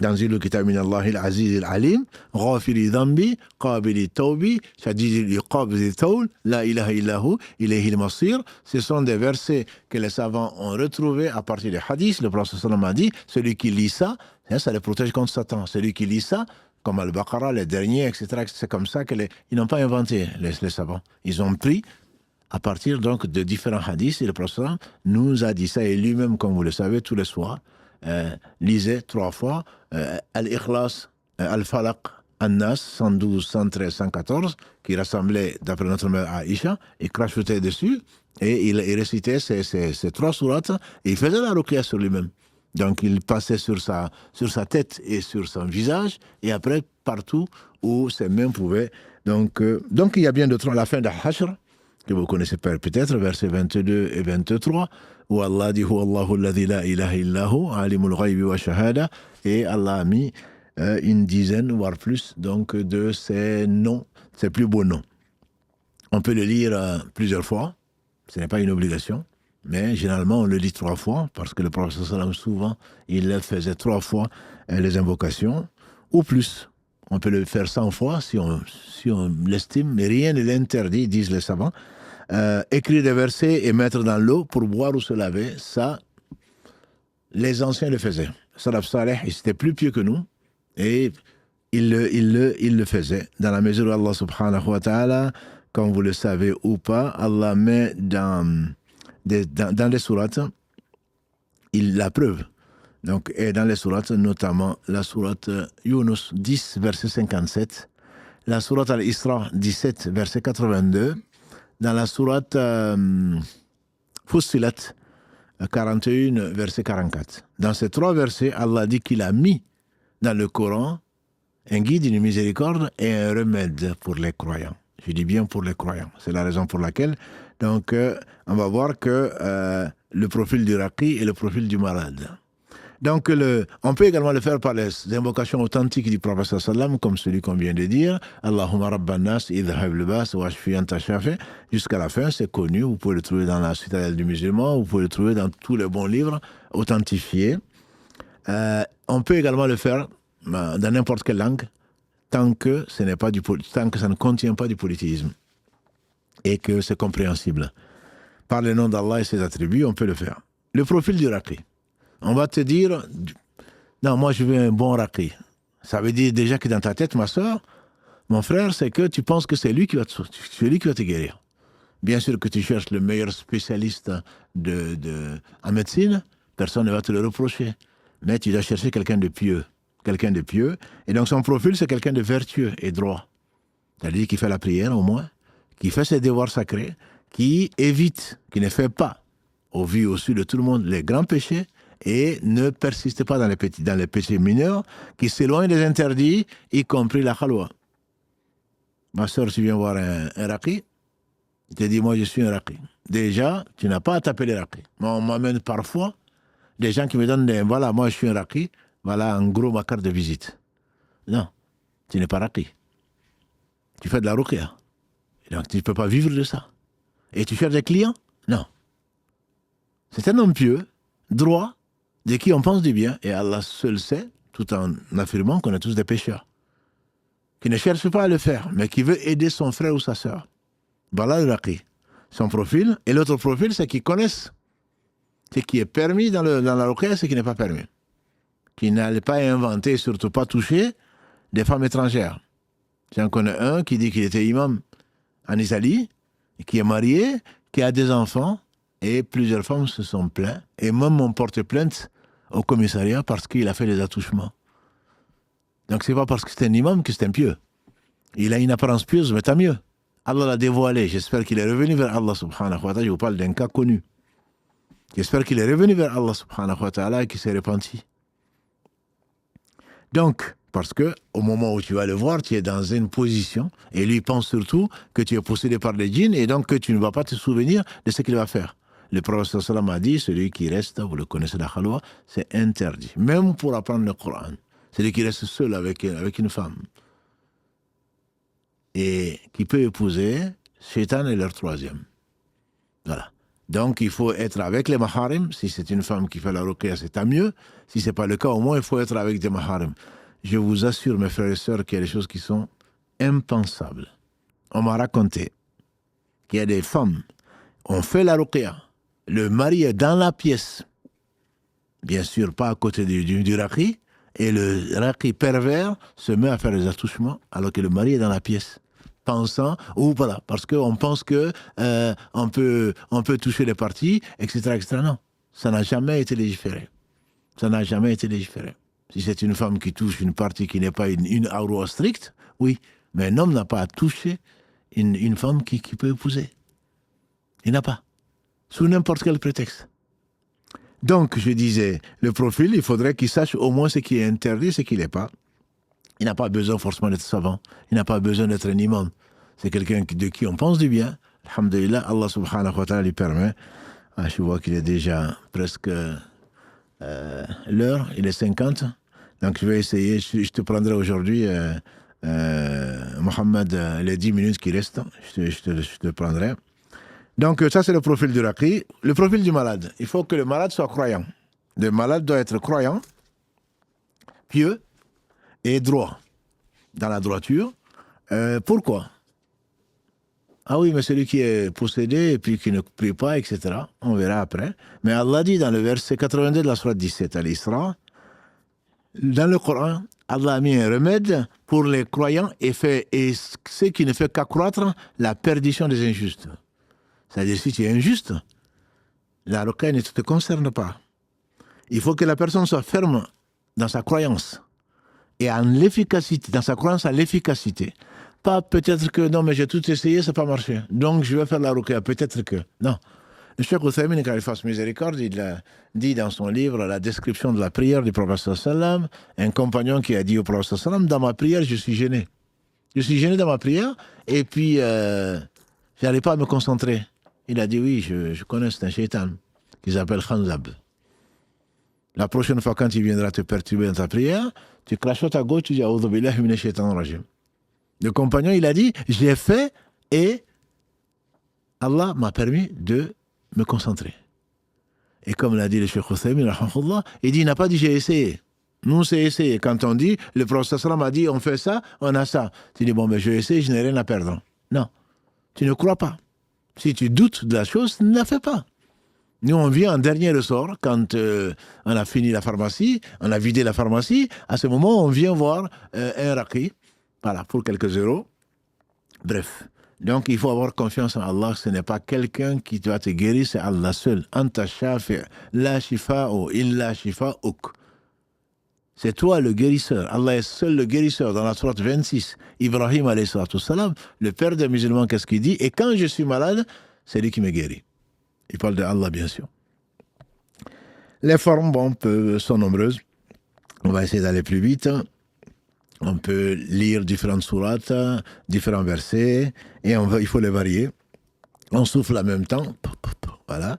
[SPEAKER 1] تنزيل كتاب من الله العزيز العليم غافر ذنبي قابل التوب شديد العقاب ذي الطول لا إله إلا هو إليه المصير. Ce sont des versets que les savants ont retrouvés à partir des hadiths. Le prophète sallam a dit, celui qui lit ça, ça le protège contre Satan. Celui qui lit ça, comme Al-Baqarah, les derniers, etc., c'est comme ça qu'ils n'ont pas inventé, les savants. Ils ont pris à partir donc de différents hadiths, et le prophète sallam nous a dit ça, et lui-même, comme vous le savez, tous les soirs, lisait 3 fois Al-Ikhlas, Al-Falaq, An-Nas, 112, 113, 114, qui rassemblait, d'après notre mère Aïcha, et crachotait dessus, et il récitait ces 3 sourates, et il faisait la ruqya sur lui-même. Donc il passait sur sa tête et sur son visage, et après partout où ses mains pouvaient. Donc il y a bien d'autres, la fin de Hashr, que vous connaissez peut-être, versets 22 et 23, où Allah dit Huwa Allahu alladhi la ilaha illahu, alimul ghaybi wa shahada, et Allah a mis une dizaine, voire plus, donc de ces noms, ces plus beaux noms. On peut le lire plusieurs fois, ce n'est pas une obligation, mais généralement on le lit 3 fois, parce que le prophète sallam souvent, il faisait 3 fois les invocations, ou plus. On peut le faire 100 fois si on l'estime, mais rien ne l'interdit, disent les savants. Écrire des versets et mettre dans l'eau pour boire ou se laver, ça, les anciens le faisaient. Salaf Saleh, ils étaient plus pieux que nous, et ils le faisaient. Dans la mesure où Allah subhanahu wa ta'ala, comme vous le savez ou pas, Allah met dans les sourates la preuve. Donc, et dans les sourates, notamment la sourate Yunus 10, verset 57, la sourate Al-Isra 17, verset 82, dans la sourate Fussilat 41, verset 44. Dans ces 3 versets, Allah dit qu'il a mis dans le Coran un guide, une miséricorde et un remède pour les croyants. Je dis bien pour les croyants. C'est la raison pour laquelle, donc, on va voir que le profil du raqi et le profil du malade. Donc, on peut également le faire par les invocations authentiques du prophète sallam, comme celui qu'on vient de dire, Allahumma rabban nas, idhab libas, wa shfi anta shafi, jusqu'à la fin, c'est connu, vous pouvez le trouver dans la citadelle du musulman, vous pouvez le trouver dans tous les bons livres authentifiés. On peut également le faire dans n'importe quelle langue, tant que ça ne contient pas du polythéisme et que c'est compréhensible. Par le nom d'Allah et ses attributs, on peut le faire. Le profil du raqi. On va te dire, non, moi je veux un bon raqi. Ça veut dire déjà que dans ta tête, ma soeur, mon frère, c'est que tu penses que c'est lui qui va te guérir. Bien sûr que tu cherches le meilleur spécialiste en médecine, personne ne va te le reprocher. Mais tu dois chercher quelqu'un de pieux. Et donc son profil, c'est quelqu'un de vertueux et droit. C'est-à-dire qui fait la prière au moins, qui fait ses devoirs sacrés, qui évite, qui ne fait pas, au vu au su de tout le monde, les grands péchés, et ne persiste pas dans les péchés mineurs, qui s'éloigne des interdits, y compris la khalwa. Ma soeur, tu viens voir un raqi, il te dit, moi je suis un raqi. Déjà, tu n'as pas à t'appeler raqi. Moi, on m'amène parfois des gens qui me donnent voilà, moi je suis un raqi, voilà en gros ma carte de visite. Non, tu n'es pas raqi. Tu fais de la ruqya. Donc tu ne peux pas vivre de ça. Et tu cherches des clients? Non. C'est un homme pieux, droit, de qui on pense du bien, et Allah seul sait, tout en affirmant qu'on est tous des pécheurs, qui ne cherche pas à le faire, mais qui veut aider son frère ou sa sœur. Voilà le raqi. Son profil, et l'autre profil, c'est qu'ils connaissent ce qui est permis dans la ruqya et ce qui n'est pas permis. Qui n'allait pas inventer, surtout pas toucher, des femmes étrangères. J'en connais un qui dit qu'il était imam en Italie, qui est marié, qui a des enfants, et plusieurs femmes se sont plaintes, et même on porte plainte au commissariat parce qu'il a fait des attouchements. Donc c'est pas parce que c'est un imam que c'est un pieux. Il a une apparence pieuse, mais tant mieux. Allah l'a dévoilé, j'espère qu'il est revenu vers Allah subhanahu wa ta'ala, je vous parle d'un cas connu. J'espère qu'il est revenu vers Allah subhanahu wa ta'ala et qu'il s'est repenti. Donc, parce que au moment où tu vas le voir, tu es dans une position, et lui pense surtout que tu es possédé par les djinns, et donc que tu ne vas pas te souvenir de ce qu'il va faire. Le prophète sallam a dit, celui qui reste, vous le connaissez la khalwa, c'est interdit, même pour apprendre le Coran. Celui qui reste seul avec une femme, et qui peut épouser, Shaitan est leur troisième. Voilà. Donc, il faut être avec les maharim. Si c'est une femme qui fait la ruqya, c'est tant mieux. Si ce n'est pas le cas, au moins, il faut être avec des maharim. Je vous assure, mes frères et sœurs, qu'il y a des choses qui sont impensables. On m'a raconté qu'il y a des femmes, on fait la ruqya, le mari est dans la pièce, bien sûr pas à côté du raqi, et le raqi pervers se met à faire des attouchements alors que le mari est dans la pièce. Pensant, ou voilà, parce qu'on pense que on peut toucher les parties, etc., etc. Non, ça n'a jamais été légiféré. Ça n'a jamais été légiféré. Si c'est une femme qui touche une partie qui n'est pas une aura stricte, oui, mais un homme n'a pas à toucher une femme qui peut épouser. Il n'a pas, sous n'importe quel prétexte. Donc, je disais, le profil, il faudrait qu'il sache au moins ce qui est interdit, ce qui n'est pas. Il n'a pas besoin forcément d'être savant. Il n'a pas besoin d'être un imam. C'est quelqu'un de qui on pense du bien. Alhamdulillah, Allah subhanahu wa ta'ala lui permet. Ah, je vois qu'il est déjà presque l'heure, il est 50. Donc, je vais essayer. Je te prendrai aujourd'hui, Mohamed, les 10 minutes qui restent. Je te prendrai. Donc, ça, c'est le profil du raqi. Le profil du malade. Il faut que le malade soit croyant. Le malade doit être croyant, pieux et droit, dans la droiture. Pourquoi? Ah oui, mais celui qui est possédé et puis qui ne prie pas, etc. On verra après. Mais Allah dit dans le verset 82 de la sourate 17 à l'Isra, dans le Coran, Allah a mis un remède pour les croyants et ce qui ne fait qu'accroître la perdition des injustes. C'est-à-dire, si tu es injuste, la ruqya ne te concerne pas. Il faut que la personne soit ferme dans sa croyance et en l'efficacité, dans sa croyance à l'efficacité. Pas peut-être que non, mais j'ai tout essayé, ça n'a pas marché. Donc je vais faire la ruqya, peut-être que. Non. Le Cheikh Uthaymin, quand il fasse miséricorde, il a dit dans son livre la description de la prière du prophète sallam, un compagnon qui a dit au prophète sallam, dans ma prière, je suis gêné. Je suis gêné dans ma prière, et puis je n'arrive pas à me concentrer. Il a dit oui, je connais, c'est un shaitan qui s'appelle Khanzab. La prochaine fois, quand il viendra te perturber dans ta prière, tu crachotes à gauche, tu dis A'udhu billahi minash shaitanir rajim. Le compagnon, il a dit, j'ai fait et Allah m'a permis de me concentrer. Et comme l'a dit le Cheikh Uthaymin, il dit, il n'a pas dit j'ai essayé. Nous, c'est essayé. Quand on dit, le prophète sallam a dit, on fait ça, on a ça. Tu dis, bon, mais je essaie, je n'ai rien à perdre. Non, tu ne crois pas. Si tu doutes de la chose, ne la fais pas. Nous, on vient en dernier ressort, quand on a fini la pharmacie, on a vidé la pharmacie, à ce moment, on vient voir un raqi, voilà, pour quelques euros. Bref. Donc, il faut avoir confiance en Allah. Ce n'est pas quelqu'un qui doit te guérir, c'est Allah seul. Anta shafi' la shifa'u illa shifa'uk. C'est toi le guérisseur. Allah est seul le guérisseur. Dans la sourate 26, Ibrahim alayhi salatu salam, le père des musulmans, qu'est-ce qu'il dit? Et quand je suis malade, c'est lui qui me guérit. Il parle de Allah, bien sûr. Les formes, bon, sont nombreuses. On va essayer d'aller plus vite. On peut lire différentes sourates, différents versets, et il faut les varier. On souffle en même temps. Voilà.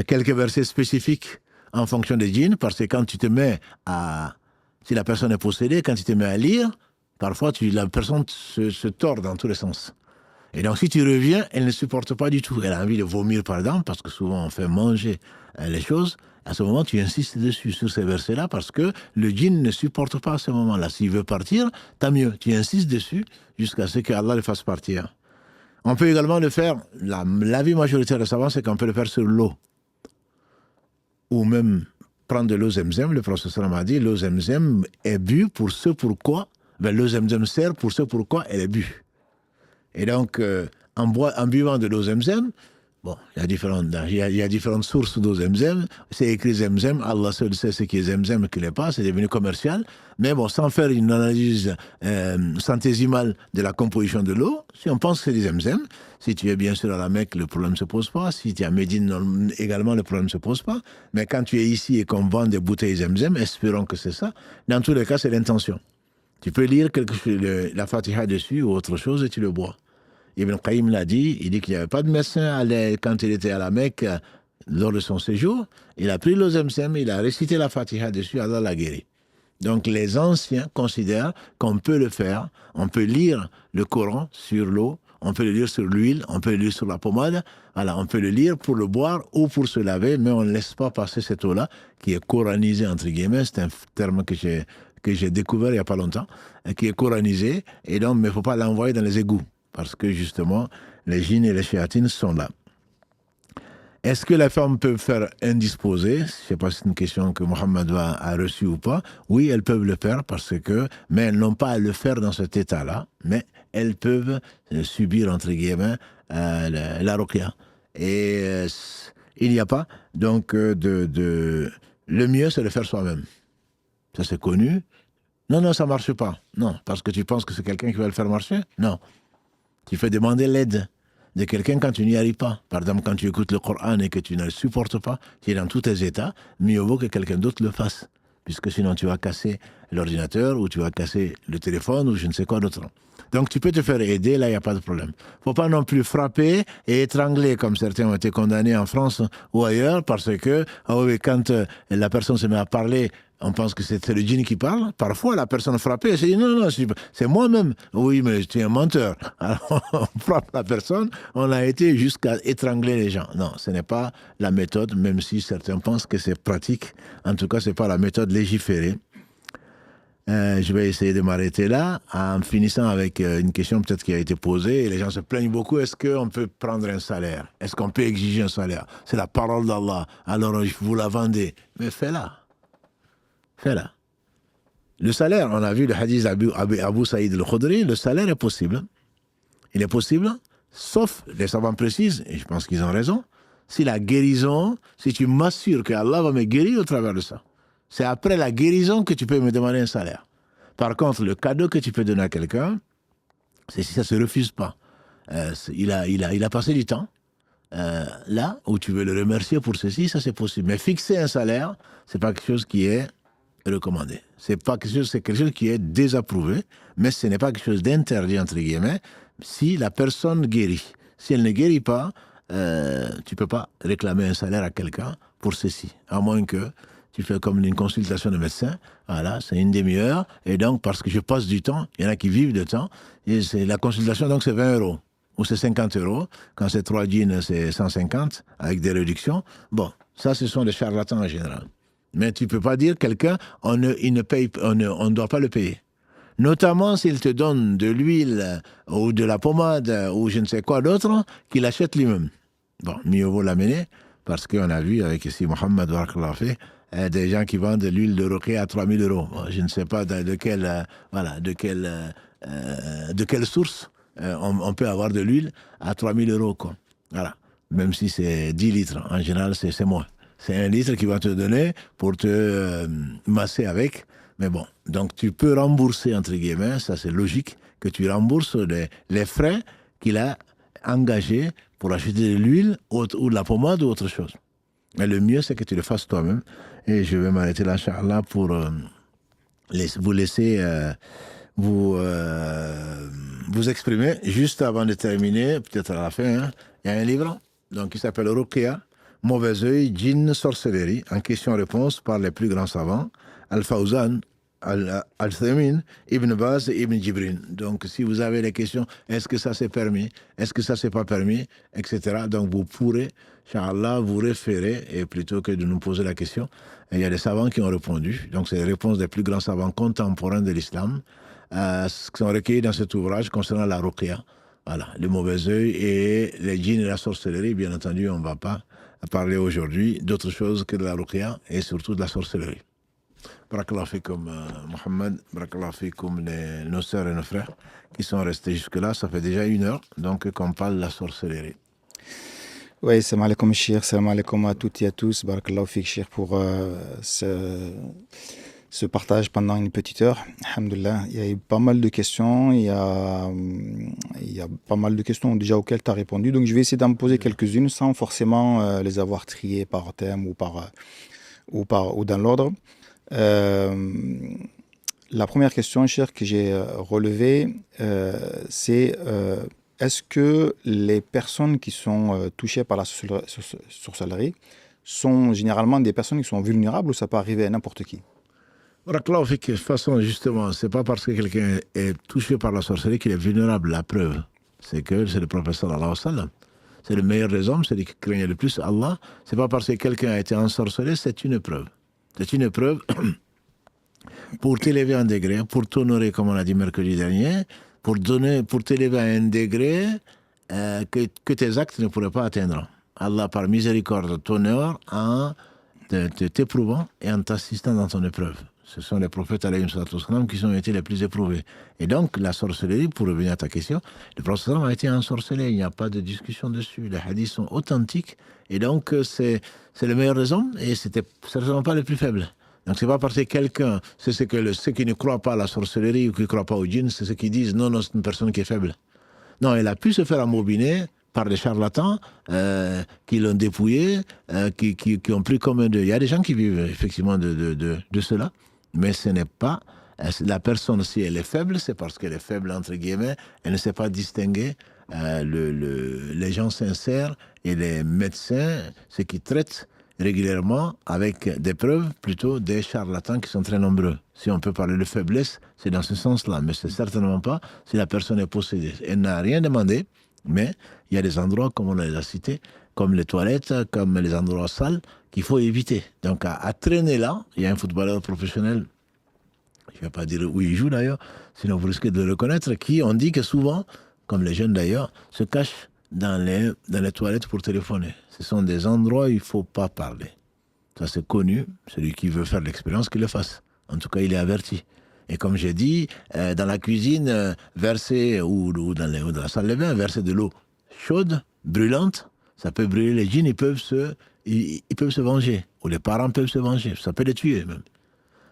[SPEAKER 1] Quelques versets spécifiques en fonction des djinns, parce que quand tu te mets à... Si la personne est possédée, quand tu te mets à lire, parfois la personne se tord dans tous les sens. Et donc si tu reviens, elle ne supporte pas du tout. Elle a envie de vomir par exemple, parce que souvent on fait manger les choses. À ce moment, tu insistes dessus, sur ces versets-là, parce que le djinn ne supporte pas à ce moment-là. S'il veut partir, tant mieux. Tu insistes dessus jusqu'à ce que Allah le fasse partir. On peut également le faire, l'avis majoritaire des savants, c'est qu'on peut le faire sur l'eau. Ou même prendre de l'eau zemzem. Le prophète sallam a dit, l'eau zemzem est bu pour ce pourquoi, l'eau zemzem sert pour ce pourquoi elle est bu. Et donc, en buvant de l'eau zemzem, bon, il y a différentes sources d'eau zemzem. C'est écrit zemzem, Allah seul sait ce qui est zemzem et ce qui n'est pas, c'est devenu commercial. Mais bon, sans faire une analyse centésimale de la composition de l'eau, si on pense que c'est du zemzem, si tu es bien sûr à la Mecque, le problème ne se pose pas. Si tu es à Médine, également, le problème ne se pose pas. Mais quand tu es ici et qu'on vend des bouteilles zemzem, espérons que c'est ça. Dans tous les cas, c'est l'intention. Tu peux lire la Fatiha dessus ou autre chose et tu le bois. Ibn Qayyim l'a dit, il dit qu'il n'y avait pas de médecin quand il était à la Mecque lors de son séjour. Il a pris l'eau zemzem, il a récité la Fatiha dessus, Allah l'a guéri. Donc les anciens considèrent qu'on peut le faire, on peut lire le Coran sur l'eau, on peut le lire sur l'huile, on peut le lire sur la pommade, voilà, on peut le lire pour le boire ou pour se laver, mais on ne laisse pas passer cette eau-là, qui est coranisée entre guillemets, c'est un terme que j'ai découvert il n'y a pas longtemps, qui est coranisée, et donc, mais il ne faut pas l'envoyer dans les égouts, parce que justement, les djinns et les shéatines sont là. Est-ce que la femme peut faire indisposer? Je ne sais pas si c'est une question que Mohammed a reçue ou pas. Oui, elles peuvent le faire, mais elles n'ont pas à le faire dans cet état-là, mais elles peuvent subir, entre guillemets, la ruqya. Et il n'y a pas, donc, le mieux, c'est de le faire soi-même. Ça, c'est connu. Non, ça ne marche pas. Non, parce que tu penses que c'est quelqu'un qui va le faire marcher? Non. Tu fais demander l'aide de quelqu'un quand tu n'y arrives pas. Par exemple, quand tu écoutes le Coran et que tu ne le supportes pas, tu es dans tous tes états, mieux vaut que quelqu'un d'autre le fasse. puisque sinon tu vas casser l'ordinateur ou tu vas casser le téléphone ou je ne sais quoi d'autre. Donc tu peux te faire aider, là il n'y a pas de problème. Il ne faut pas non plus frapper et étrangler comme certains ont été condamnés en France ou ailleurs parce que quand la personne se met à parler, on pense que c'est le djinn qui parle. Parfois la personne frappée, elle se dit non, c'est moi-même. Oui, mais tu es un menteur. Alors on frappe la personne, on a été jusqu'à étrangler les gens. Non, ce n'est pas la méthode, même si certains pensent que c'est pratique. En tout cas, ce n'est pas la méthode légiférée. Je vais essayer de m'arrêter là en finissant avec une question peut-être qui a été posée et les gens se plaignent beaucoup. Est-ce qu'on peut prendre un salaire? Est-ce qu'on peut exiger un salaire? C'est la parole d'Allah. Alors vous la vendez. Mais fais-la. Fais-la. Le salaire, on a vu le hadith Abu Saïd al-Khudri, le salaire est possible. Il est possible, sauf, les savants précisent, et je pense qu'ils ont raison, si la guérison, si tu m'assures que Allah va me guérir au travers de ça. C'est après la guérison que tu peux me demander un salaire. Par contre, le cadeau que tu peux donner à quelqu'un, c'est si ça ne se refuse pas. Il a passé du temps. Là où tu veux le remercier pour ceci, ça c'est possible. Mais fixer un salaire, c'est pas quelque chose qui est recommandé. C'est quelque chose qui est désapprouvé, mais ce n'est pas quelque chose d'interdit, entre guillemets, si la personne guérit. Si elle ne guérit pas, tu ne peux pas réclamer un salaire à quelqu'un pour ceci, à moins que tu fais comme une consultation de médecin, voilà, c'est une demi-heure, et donc parce que je passe du temps, il y en a qui vivent de temps, et c'est la consultation, donc c'est 20 €, ou c'est 50 €, quand c'est 3 jeans, c'est 150, avec des réductions. Bon, ça, ce sont des charlatans en général. Mais tu ne peux pas dire quelqu'un, on ne doit pas le payer. Notamment s'il te donne de l'huile, ou de la pommade, ou je ne sais quoi d'autre, qu'il achète lui-même. Bon, mieux vaut l'amener, parce qu'on a vu avec ici Mohamed Barakallah fait, des gens qui vendent de l'huile de roquet à 3 000 €. Bon, je ne sais pas de quelle source on peut avoir de l'huile à 3 000 €, quoi. Voilà. Même si c'est 10 litres, en général c'est moins. C'est 1 litre qu'il va te donner pour te masser avec. Mais bon, donc tu peux rembourser, entre guillemets, ça c'est logique, que tu rembourses les frais qu'il a engagés pour acheter de l'huile ou de la pommade ou autre chose. Mais le mieux, c'est que tu le fasses toi-même. Et je vais m'arrêter là, Inch'Allah, pour vous laisser vous exprimer. Juste avant de terminer, peut-être à la fin, hein, il y a un livre donc, qui s'appelle Ruqya, Mauvais œil, djinn, sorcellerie, en question-réponse par les plus grands savants, Al-Fawzan, Al-Thamin, Ibn Baz et Ibn Jibrin. Donc, si vous avez des questions, est-ce que ça c'est permis, est-ce que ça c'est pas permis, etc. Donc, vous pourrez, Inch'Allah, vous référer, et plutôt que de nous poser la question, il y a des savants qui ont répondu. Donc, c'est les réponses des plus grands savants contemporains de l'islam, qui sont recueillis dans cet ouvrage concernant la ruqya. Voilà, le mauvais œil et les djinns et la sorcellerie. Bien entendu, on ne va pas parler aujourd'hui d'autre chose que de la ruqya et surtout de la sorcellerie. Barakallahu fikoum, Mohamed, barakallahu fikoum nos sœurs et nos frères qui sont restés jusque-là. Ça fait déjà 1 heure, donc qu'on parle de la sorcellerie.
[SPEAKER 2] Oui, salam alaikum, Cheikh, salam alaikum à toutes et à tous. Barakallahu fik, Cheikh, pour ce partage pendant une petite heure. Alhamdulillah, il y a eu pas mal de questions. Il y a pas mal de questions déjà auxquelles tu as répondu. Donc, je vais essayer d'en poser quelques-unes sans forcément les avoir triées par thème ou dans l'ordre. La première question, Cheikh, que j'ai relevée, c'est est-ce que les personnes qui sont touchées par la sorcellerie sont généralement des personnes qui sont vulnérables ou ça peut arriver à n'importe qui?
[SPEAKER 1] De toute façon, justement, c'est pas parce que quelqu'un est touché par la sorcellerie qu'il est vulnérable. La preuve, c'est que c'est le prophète sallallahu alayhi wa sallam. C'est le meilleur des hommes, c'est lui qui craignait le plus Allah. C'est pas parce que quelqu'un a été ensorcelé, c'est une preuve. C'est une preuve pour t'élever un degré, pour t'honorer, comme on a dit mercredi dernier, pour t'élever à un degré que tes actes ne pourraient pas atteindre. Allah, par miséricorde, t'honore en t'éprouvant et en t'assistant dans ton épreuve. Ce sont les prophètes alayhi sallam qui ont été les plus éprouvés. Et donc, la sorcellerie, pour revenir à ta question, le prophète sallam a été ensorcelé. Il n'y a pas de discussion dessus. Les hadiths sont authentiques. Et donc, c'est le meilleur des hommes et c'était certainement pas le plus faible. Donc, c'est pas parce que quelqu'un, c'est ceux qui ne croient pas à la sorcellerie ou qui ne croient pas au djinn, c'est ceux qui disent non, c'est une personne qui est faible. Non, elle a pu se faire embobiner par des charlatans qui l'ont dépouillé, qui ont pris comme un d'eux. Il y a des gens qui vivent effectivement de cela, mais ce n'est pas... La personne, si elle est faible, c'est parce qu'elle est faible, entre guillemets, elle ne sait pas distinguer les gens sincères et les médecins, ceux qui traitent régulièrement avec des preuves, plutôt des charlatans qui sont très nombreux. Si on peut parler de faiblesse, c'est dans ce sens-là, mais c'est certainement pas si la personne est possédée. Elle n'a rien demandé, mais il y a des endroits, comme on les a cités, comme les toilettes, comme les endroits sales, qu'il faut éviter. Donc à traîner là, il y a un footballeur professionnel, je ne vais pas dire où il joue d'ailleurs, sinon vous risquez de le reconnaître, qui, on dit que souvent, comme les jeunes d'ailleurs, se cachent dans les toilettes pour téléphoner. Ce sont des endroits où il ne faut pas parler. Ça c'est connu, celui qui veut faire l'expérience, qu'il le fasse. En tout cas, il est averti. Et comme j'ai dit, dans la cuisine, verser, ou dans la salle de bain, verser de l'eau chaude, brûlante, ça peut brûler les djinns, ils peuvent se venger. Ou les parents peuvent se venger, ça peut les tuer même.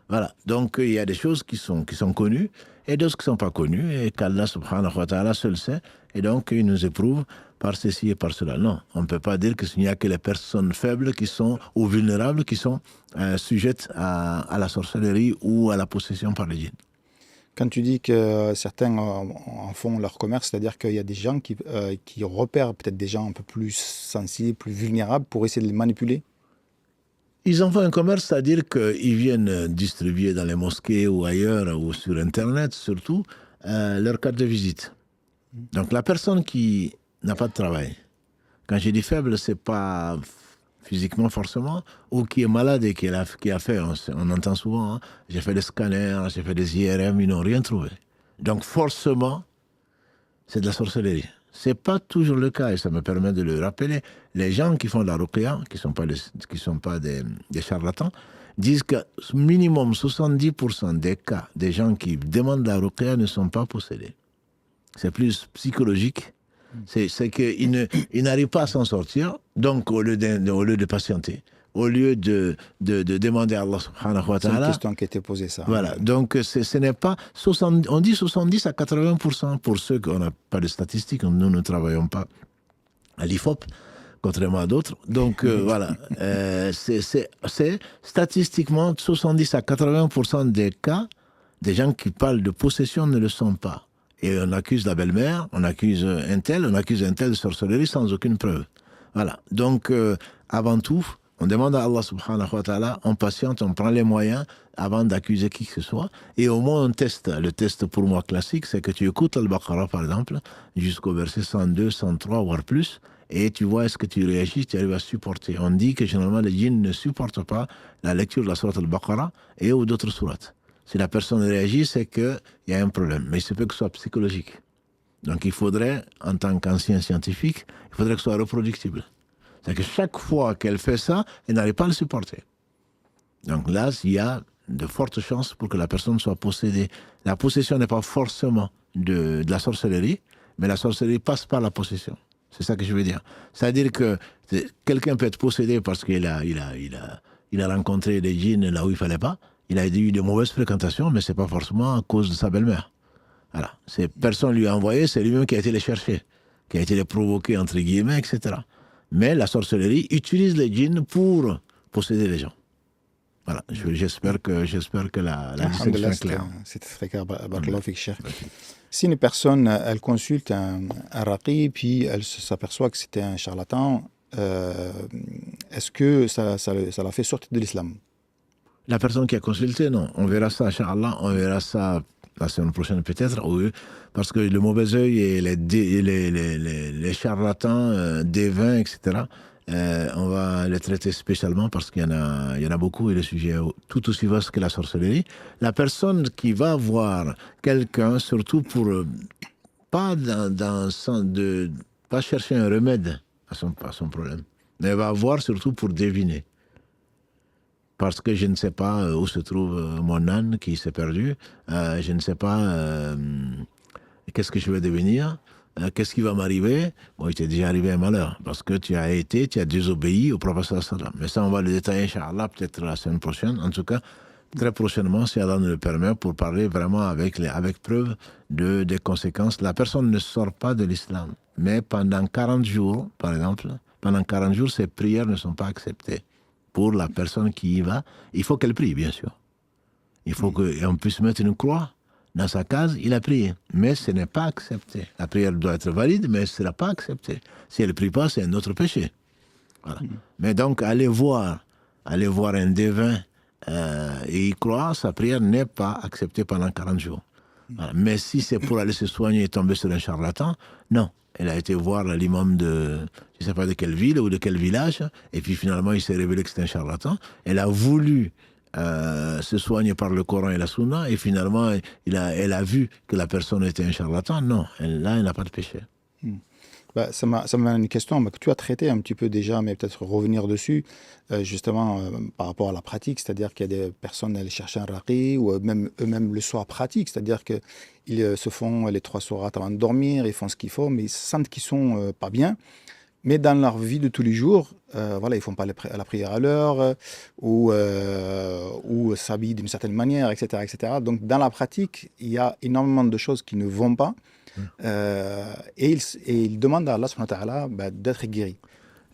[SPEAKER 1] Voilà, donc il y a des choses qui sont connues et d'autres qui ne sont pas connues et qu'Allah subhanahu wa ta'ala seul sait et donc il nous éprouve par ceci et par cela. Non, on ne peut pas dire qu'il n'y a que les personnes faibles qui sont, ou vulnérables qui sont sujettes à la sorcellerie ou à la possession par les djinns.
[SPEAKER 2] Quand tu dis que certains en font leur commerce, c'est-à-dire qu'il y a des gens qui repèrent peut-être des gens un peu plus sensibles, plus vulnérables pour essayer de les manipuler?
[SPEAKER 1] Ils en font un commerce, c'est-à-dire qu'ils viennent distribuer dans les mosquées ou ailleurs, ou sur Internet surtout, leur carte de visite. Donc la personne qui n'a pas de travail, quand je dis faible, c'est pas physiquement forcément, ou qui est malade et qui a fait, on entend souvent, hein, j'ai fait des scanners, j'ai fait des IRM, ils n'ont rien trouvé. Donc forcément, c'est de la sorcellerie. Ce n'est pas toujours le cas, et ça me permet de le rappeler. Les gens qui font de la ruqya, qui ne sont pas des charlatans, disent que minimum 70% des cas des gens qui demandent la ruqya ne sont pas possédés. C'est plus psychologique. C'est qu'ils n'arrivent pas à s'en sortir, donc au lieu de patienter, au lieu de demander à Allah subhanahu wa ta'ala...
[SPEAKER 2] C'est une question qui a été posée, ça.
[SPEAKER 1] Voilà, donc ce n'est pas... on dit 70 à 80% pour ceux qu'on n'a pas de statistiques, nous ne travaillons pas à l'IFOP, contrairement à d'autres. Donc voilà, c'est statistiquement 70 à 80% des cas, des gens qui parlent de possession ne le sont pas. Et on accuse la belle-mère, on accuse un tel de sorcellerie sans aucune preuve. Voilà, donc avant tout, on demande à Allah subhanahu wa ta'ala, on patiente, on prend les moyens avant d'accuser qui que ce soit, et au moins on teste. Le test pour moi classique, c'est que tu écoutes Al-Baqarah par exemple, jusqu'au verset 102, 103, voire plus, et tu vois est-ce que tu réagis, tu arrives à supporter. On dit que généralement les djinns ne supportent pas la lecture de la sourate Al-Baqarah et ou d'autres sourates. Si la personne réagit, c'est qu'il y a un problème, mais il se peut que ce soit psychologique. Donc il faudrait, en tant qu'ancien scientifique, il faudrait que ce soit reproductible. C'est que chaque fois qu'elle fait ça, elle n'arrive pas à le supporter. Donc là, il y a de fortes chances pour que la personne soit possédée. La possession n'est pas forcément de la sorcellerie, mais la sorcellerie passe par la possession. C'est ça que je veux dire. C'est-à-dire que quelqu'un peut être possédé parce qu'il a rencontré des djinns là où il ne fallait pas, il a eu de mauvaises fréquentations, mais ce n'est pas forcément à cause de sa belle-mère. Voilà. Personne lui a envoyé, c'est lui-même qui a été les chercher, qui a été les provoquer, entre guillemets, etc. Mais la sorcellerie utilise les djinns pour posséder les gens. Voilà, j'espère que la distinction est claire.
[SPEAKER 2] C'est très clair. Barakallahu fik, Cheikh. Si une personne, elle consulte un raqi, puis elle s'aperçoit que c'était un charlatan, est-ce que ça la fait sortir de l'islam?
[SPEAKER 1] La personne qui a consulté, non. On verra ça, Inch'Allah, on verra ça la semaine prochaine peut-être, oui, parce que le mauvais œil et les charlatans, devins, etc., on va les traiter spécialement parce qu'il y en a beaucoup et le sujet est tout aussi vaste que la sorcellerie. La personne qui va voir quelqu'un, surtout pour pas pas chercher un remède à son problème, mais va voir surtout pour deviner. Parce que je ne sais pas où se trouve mon âne qui s'est perdu, je ne sais pas qu'est-ce que je vais devenir, qu'est-ce qui va m'arriver. Bon, il t'est déjà arrivé un malheur, parce que tu as désobéi au prophète sallallahu alayhi wa sallam. Mais ça, on va le détailler, Inch'Allah, peut-être la semaine prochaine. En tout cas, très prochainement, si Allah nous le permet, pour parler vraiment avec preuve des conséquences. La personne ne sort pas de l'islam, mais pendant 40 jours, par exemple, pendant 40 jours, ses prières ne sont pas acceptées. Pour la personne qui y va, il faut qu'elle prie, bien sûr. Il faut qu'on puisse mettre une croix dans sa case, il a prié. Mais ce n'est pas accepté. La prière doit être valide, mais ce ne sera pas accepté. Si elle ne prie pas, c'est un autre péché. Voilà. Mais donc, aller voir un devin et y croire, sa prière n'est pas acceptée pendant 40 jours. Voilà. Mais si c'est pour aller se soigner et tomber sur un charlatan, non. Elle a été voir l'imam de, je ne sais pas de quelle ville ou de quel village, et puis finalement, il s'est révélé que c'était un charlatan. Elle a voulu se soigner par le Coran et la Sunna, et finalement, elle a vu que la personne était un charlatan. Non, là, elle n'a pas de péché.
[SPEAKER 2] Bah, ça m'amène une question que tu as traitée un petit peu déjà, mais peut-être revenir dessus, justement par rapport à la pratique, c'est-à-dire qu'il y a des personnes, elles cherchent un raqi, ou même eux-mêmes le soir pratiquent, c'est-à-dire qu'ils se font les 3 sourates avant de dormir, ils font ce qu'il faut, mais ils sentent qu'ils sont pas bien. Mais dans leur vie de tous les jours, voilà, ils font pas la prière à l'heure, ou s'habillent d'une certaine manière, etc., etc. Donc dans la pratique, il y a énormément de choses qui ne vont pas. Et il demande à Allah subhanahu wa ta'ala d'être guéri.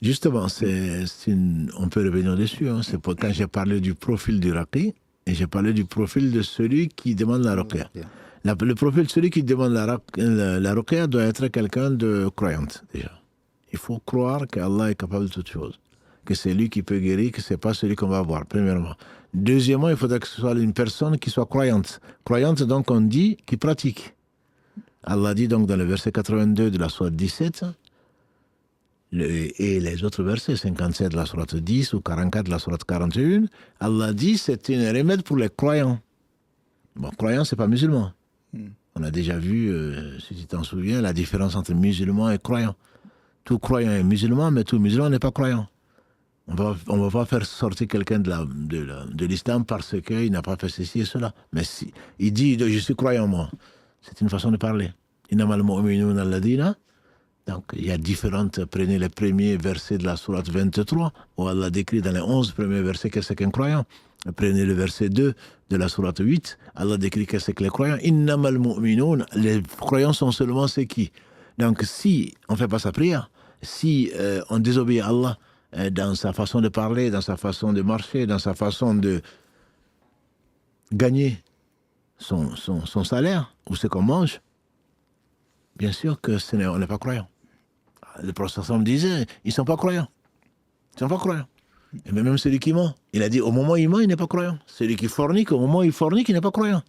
[SPEAKER 1] Justement, on peut revenir dessus. Hein. C'est quand j'ai parlé du profil du raqi, et j'ai parlé du profil de celui qui demande la ruqya. Le profil de celui qui demande la ruqya doit être quelqu'un de croyante, déjà. Il faut croire qu'Allah est capable de toutes choses, que c'est lui qui peut guérir, que ce n'est pas celui qu'on va voir, premièrement. Deuxièmement, il faudrait que ce soit une personne qui soit croyante. Croyante, donc, on dit, qui pratique. Allah dit donc dans le verset 82 de la sourate 17, et les autres versets, 57 de la sourate 10 ou 44 de la sourate 41, Allah dit c'est un remède pour les croyants. Bon, croyant, c'est pas musulman. On a déjà vu, si tu t'en souviens, la différence entre musulman et croyant. Tout croyant est musulman, mais tout musulman n'est pas croyant. On va pas faire sortir quelqu'un de l'islam parce qu'il n'a pas fait ceci et cela. Mais si il dit je suis croyant, moi, c'est une façon de parler. Innamal mu'minuna alladhina. Donc, il y a différentes. Prenez les premiers versets de la sourate 23, où Allah décrit dans les 11 premiers versets qu'est-ce qu'un croyant. Prenez le verset 2 de la sourate 8, Allah décrit qu'est-ce que les croyants. Innamal mu'minuna. Les croyants sont seulement ceux qui. Donc, si on ne fait pas sa prière, si on désobéit à Allah dans sa façon de parler, dans sa façon de marcher, dans sa façon de gagner son salaire, ou ce qu'on mange, bien sûr que on n'est pas croyant. Le prophète me disait, ils ne sont pas croyants. Ils ne sont pas croyants. Et même celui qui ment, il a dit, au moment où il ment, il n'est pas croyant. Celui qui fornique, au moment où il fornique, il n'est pas croyant.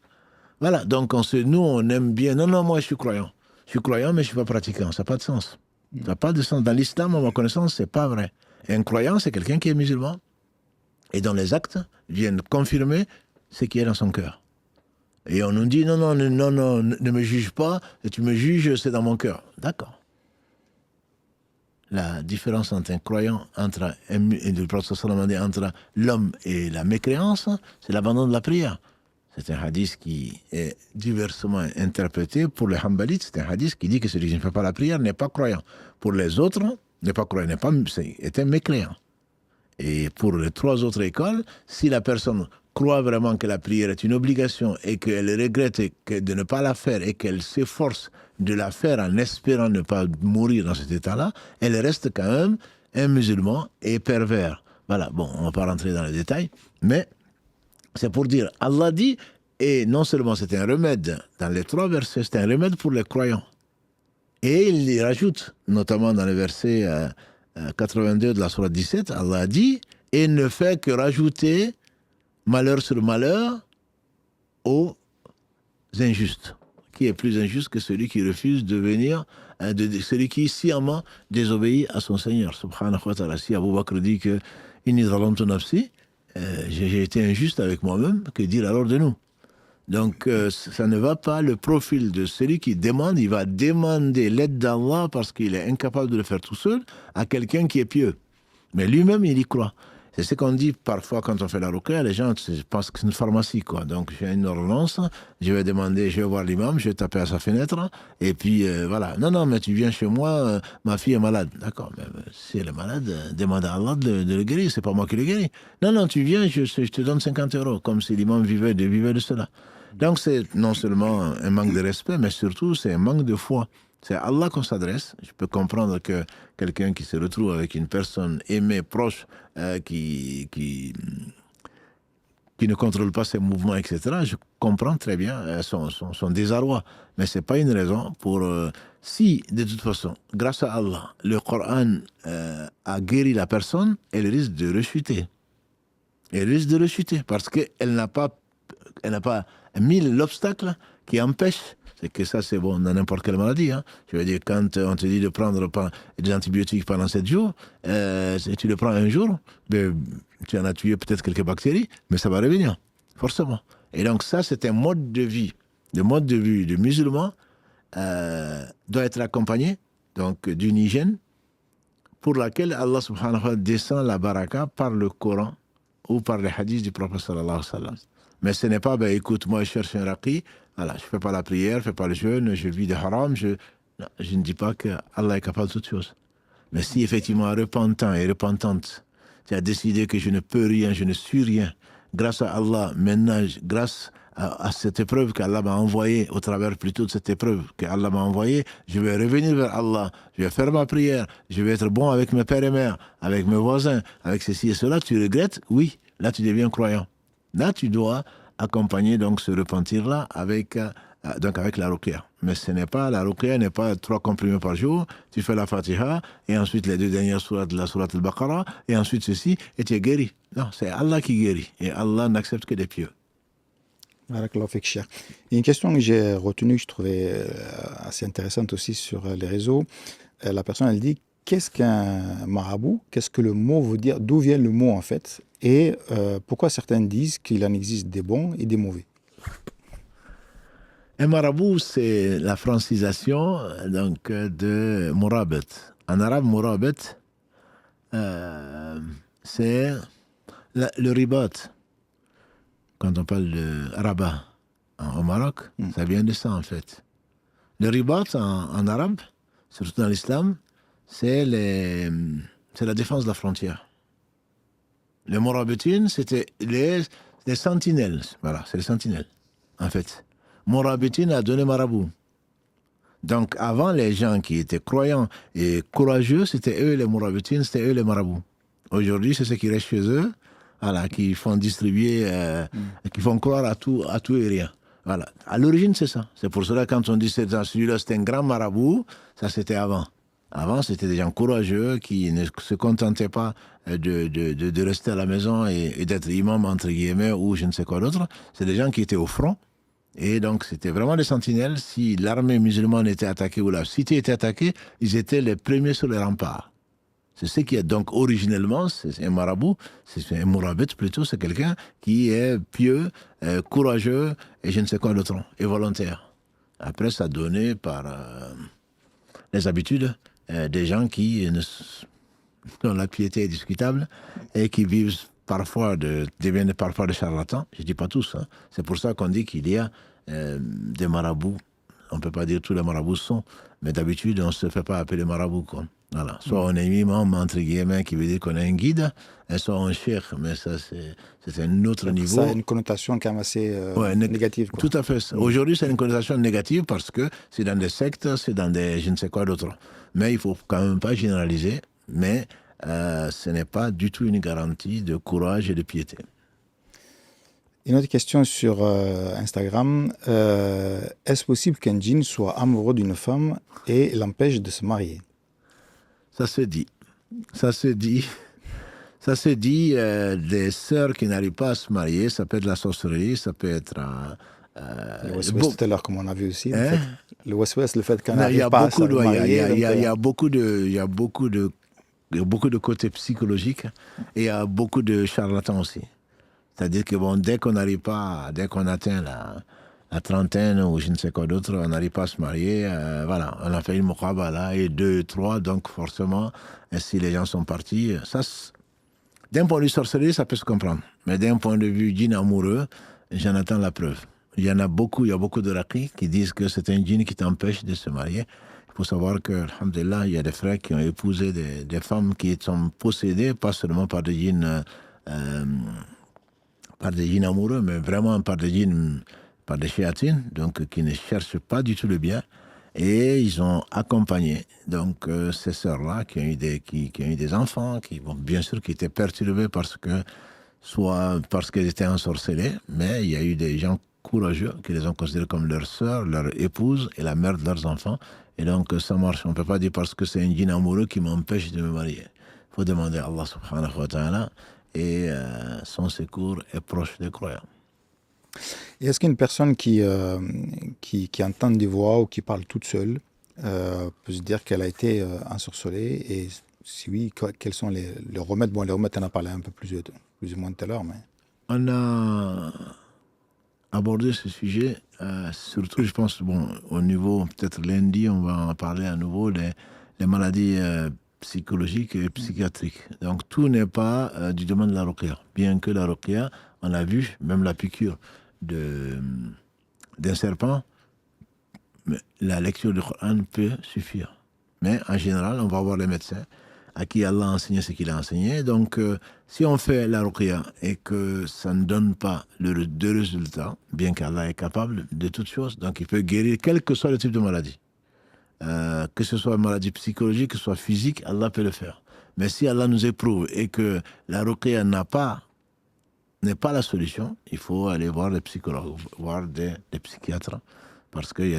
[SPEAKER 1] Voilà, donc nous, on aime bien, non, moi je suis croyant. Je suis croyant, mais je ne suis pas pratiquant. Ça n'a pas de sens. Ça n'a pas de sens. Dans l'islam, à ma connaissance, ce n'est pas vrai. Et un croyant, c'est quelqu'un qui est musulman. Et dont les actes viennent confirmer ce qui est dans son cœur. Et on nous dit, non, ne me juge pas, et tu me juges, c'est dans mon cœur. D'accord. La différence entre un croyant, entre l'homme et la mécréance, c'est l'abandon de la prière. C'est un hadith qui est diversement interprété. Pour les Hanbalites, c'est un hadith qui dit que celui qui ne fait pas la prière n'est pas croyant. Pour les autres, n'est pas croyant, est un mécréant. Et pour les 3 autres écoles, si la personne croit vraiment que la prière est une obligation et qu'elle regrette de ne pas la faire et qu'elle s'efforce de la faire en espérant ne pas mourir dans cet état-là, elle reste quand même un musulman et pervers. Voilà, bon, on ne va pas rentrer dans les détails, mais c'est pour dire, Allah dit, et non seulement c'est un remède, dans les 3 versets, c'est un remède pour les croyants. Et il y rajoute, notamment dans le verset 82 de la sourate 17, Allah dit, et ne fait que rajouter malheur sur malheur aux injustes. Qui est plus injuste que celui qui refuse de venir, celui qui sciemment désobéit à son Seigneur. Subhanahu wa ta'ala. Si Abu Bakr dit que inni zalamtu nafsi, j'ai été injuste avec moi-même, que dire alors de nous? Donc, ça ne va pas. Le profil de celui qui demande, il va demander l'aide d'Allah parce qu'il est incapable de le faire tout seul à quelqu'un qui est pieux. Mais lui-même, il y croit. C'est ce qu'on dit parfois quand on fait la ruqya, les gens pensent que c'est une pharmacie, quoi. Donc, j'ai une ordonnance, je vais voir l'imam, je vais taper à sa fenêtre, et puis voilà. Non, mais tu viens chez moi, ma fille est malade. D'accord, mais si elle est malade, demande à Allah de le guérir, c'est pas moi qui le guéris. Non, tu viens, je te donne 50 €, comme si l'imam vivait de cela. Donc, c'est non seulement un manque de respect, mais surtout, c'est un manque de foi. C'est à Allah qu'on s'adresse. Je peux comprendre que quelqu'un qui se retrouve avec une personne aimée, proche, qui ne contrôle pas ses mouvements, etc., je comprends très bien son désarroi. Mais ce n'est pas une raison pour... si, de toute façon, grâce à Allah, le Coran a guéri la personne, elle risque de rechuter. Elle risque de rechuter parce qu'elle n'a pas mis l'obstacle qui empêche. C'est que ça, c'est bon dans n'importe quelle maladie. Hein. Je veux dire, quand on te dit de prendre des antibiotiques pendant 7 jours, si tu le prends un jour, tu en as tué peut-être quelques bactéries, mais ça va revenir, forcément. Et donc ça, c'est un mode de vie. Le mode de vie du musulman doit être accompagné donc, d'une hygiène pour laquelle Allah subhanahu wa ta'ala descend la baraka par le Coran ou par les hadiths du prophète sallallahu alayhi wa sallam. Mais ce n'est pas, écoute, moi je cherche un raqi, voilà, je ne fais pas la prière, je ne fais pas le jeûne, je vis de haram, je ne dis pas que Allah est capable de toutes choses. Mais si effectivement, repentant et repentante, tu as décidé que je ne peux rien, je ne suis rien, grâce à Allah, maintenant, grâce à cette épreuve qu'Allah m'a envoyée, au travers plutôt de cette épreuve qu'Allah m'a envoyée, je vais revenir vers Allah, je vais faire ma prière, je vais être bon avec mes pères et mères, avec mes voisins, avec ceci et cela, tu regrettes? Oui, là tu deviens croyant. Là, tu dois accompagner donc ce repentir-là avec la ruqya. Mais la ruqya n'est pas 3 comprimés par jour, tu fais la Fatiha, et ensuite les 2 dernières sourates de la sourate al-Baqarah, et ensuite ceci, et tu es guéri. Non, c'est Allah qui guérit, et Allah n'accepte que des pieux.
[SPEAKER 2] Barakallahu fik, Cheikh. Une question que j'ai retenue, que je trouvais assez intéressante aussi sur les réseaux. La personne, elle dit, qu'est-ce qu'un marabout? Qu'est-ce que le mot veut dire? D'où vient le mot en fait? Et pourquoi certains disent qu'il en existe des bons et des mauvais?
[SPEAKER 1] Un marabout, c'est la francisation donc, de Mourabet. En arabe, Mourabet, c'est le ribat. Quand on parle de rabat au Maroc, ça vient de ça en fait. Le ribat en arabe, surtout dans l'islam, c'est la défense de la frontière. Les Mourabitines, c'était les sentinelles. Voilà, c'est les sentinelles, en fait. Mourabitine a donné marabout. Donc, avant, les gens qui étaient croyants et courageux, c'était eux les Mourabitines, c'était eux les marabouts. Aujourd'hui, c'est ceux qui restent chez eux, voilà, qui font distribuer, qui font croire à tout et rien. Voilà. À l'origine, c'est ça. C'est pour cela, quand on dit que celui-là, c'était un grand marabout, ça, c'était avant. Avant, c'était des gens courageux qui ne se contentaient pas de rester à la maison et d'être imam, entre guillemets, ou je ne sais quoi d'autre. C'est des gens qui étaient au front. Et donc, c'était vraiment des sentinelles. Si l'armée musulmane était attaquée ou la cité était attaquée, ils étaient les premiers sur les remparts. C'est ce qui est donc originellement, c'est un marabout, c'est un mourabit plutôt, c'est quelqu'un qui est pieux, courageux et je ne sais quoi d'autre, et volontaire. Après, ça donné par les habitudes des gens dont la piété est discutable et qui vivent deviennent parfois des charlatans. Je ne dis pas tous. Hein. C'est pour ça qu'on dit qu'il y a des marabouts. On ne peut pas dire tous les marabouts sont, mais d'habitude, on ne se fait pas appeler marabouts, quoi. Voilà. Soit on est imam, entre guillemets, qui veut dire qu'on est un guide, et soit un cheikh, mais ça, c'est un autre niveau.
[SPEAKER 2] Ça a une connotation quand même assez négative. Quoi.
[SPEAKER 1] Tout à fait. Aujourd'hui, c'est une connotation négative parce que c'est dans des sectes, c'est dans des je ne sais quoi d'autre. Mais il ne faut quand même pas généraliser, mais ce n'est pas du tout une garantie de courage et de piété.
[SPEAKER 2] Une autre question sur Instagram. Est-ce possible qu'un djinn soit amoureux d'une femme et l'empêche de se marier?
[SPEAKER 1] Ça se dit. Ça se dit des sœurs qui n'arrivent pas à se marier. Ça peut être la sorcellerie, ça peut être...
[SPEAKER 2] le waswas tout à l'heure, comme on a vu aussi. En fait. Le waswas, le fait qu'on n'arrive pas à se marier.
[SPEAKER 1] Il y a beaucoup de côté psychologique et il y a beaucoup de charlatans aussi. C'est-à-dire que dès qu'on atteint la trentaine ou je ne sais quoi d'autre, on n'arrive pas à se marier, voilà, on a fait une muqabala et 2, 3, donc forcément, si les gens sont partis, ça, D'un point de vue sorcellerie, ça peut se comprendre. Mais d'un point de vue djinn amoureux, j'en attends la preuve. Il y a beaucoup de raqis qui disent que c'est un djinn qui t'empêche de se marier. Il faut savoir que, alhamdulillah, il y a des frères qui ont épousé des femmes qui sont possédées, pas seulement par des djinns amoureux, mais vraiment par des djinns, par des shéatines, donc qui ne cherchent pas du tout le bien. Et ils ont accompagné donc ces sœurs-là qui ont eu des enfants, bien sûr qui étaient perturbés soit parce qu'elles étaient ensorcelées, mais il y a eu des gens courageux qui les ont considérées comme leurs sœurs, leur épouse et la mère de leurs enfants. Et donc ça marche. On ne peut pas dire parce que c'est un djinn amoureux qui m'empêche de me marier. Il faut demander à Allah subhanahu wa ta'ala et son secours est proche des croyants.
[SPEAKER 2] Et est-ce qu'une personne qui entend des voix ou qui parle toute seule peut se dire qu'elle a été ensorcelée? Et si oui, quels sont les remèdes? Bon, les remèdes, on en a parlé un peu plus ou moins tout à l'heure. Mais...
[SPEAKER 1] On a abordé ce sujet, surtout, je pense, au niveau, peut-être lundi, on va en parler à nouveau, les maladies psychologiques et psychiatriques. Donc, tout n'est pas du domaine de la ruqya. Bien que la ruqya, on a vu, même la piqûre d'un serpent, la lecture du Coran peut suffire. Mais en général, on va voir les médecins à qui Allah a enseigné ce qu'il a enseigné. Donc, si on fait la ruqya et que ça ne donne pas de résultat, bien qu'Allah est capable de toutes choses, donc il peut guérir quel que soit le type de maladie. Que ce soit une maladie psychologique, que ce soit physique, Allah peut le faire. Mais si Allah nous éprouve et que la ruqya n'est pas la solution, il faut aller voir des psychologues, voir des psychiatres, parce qu'il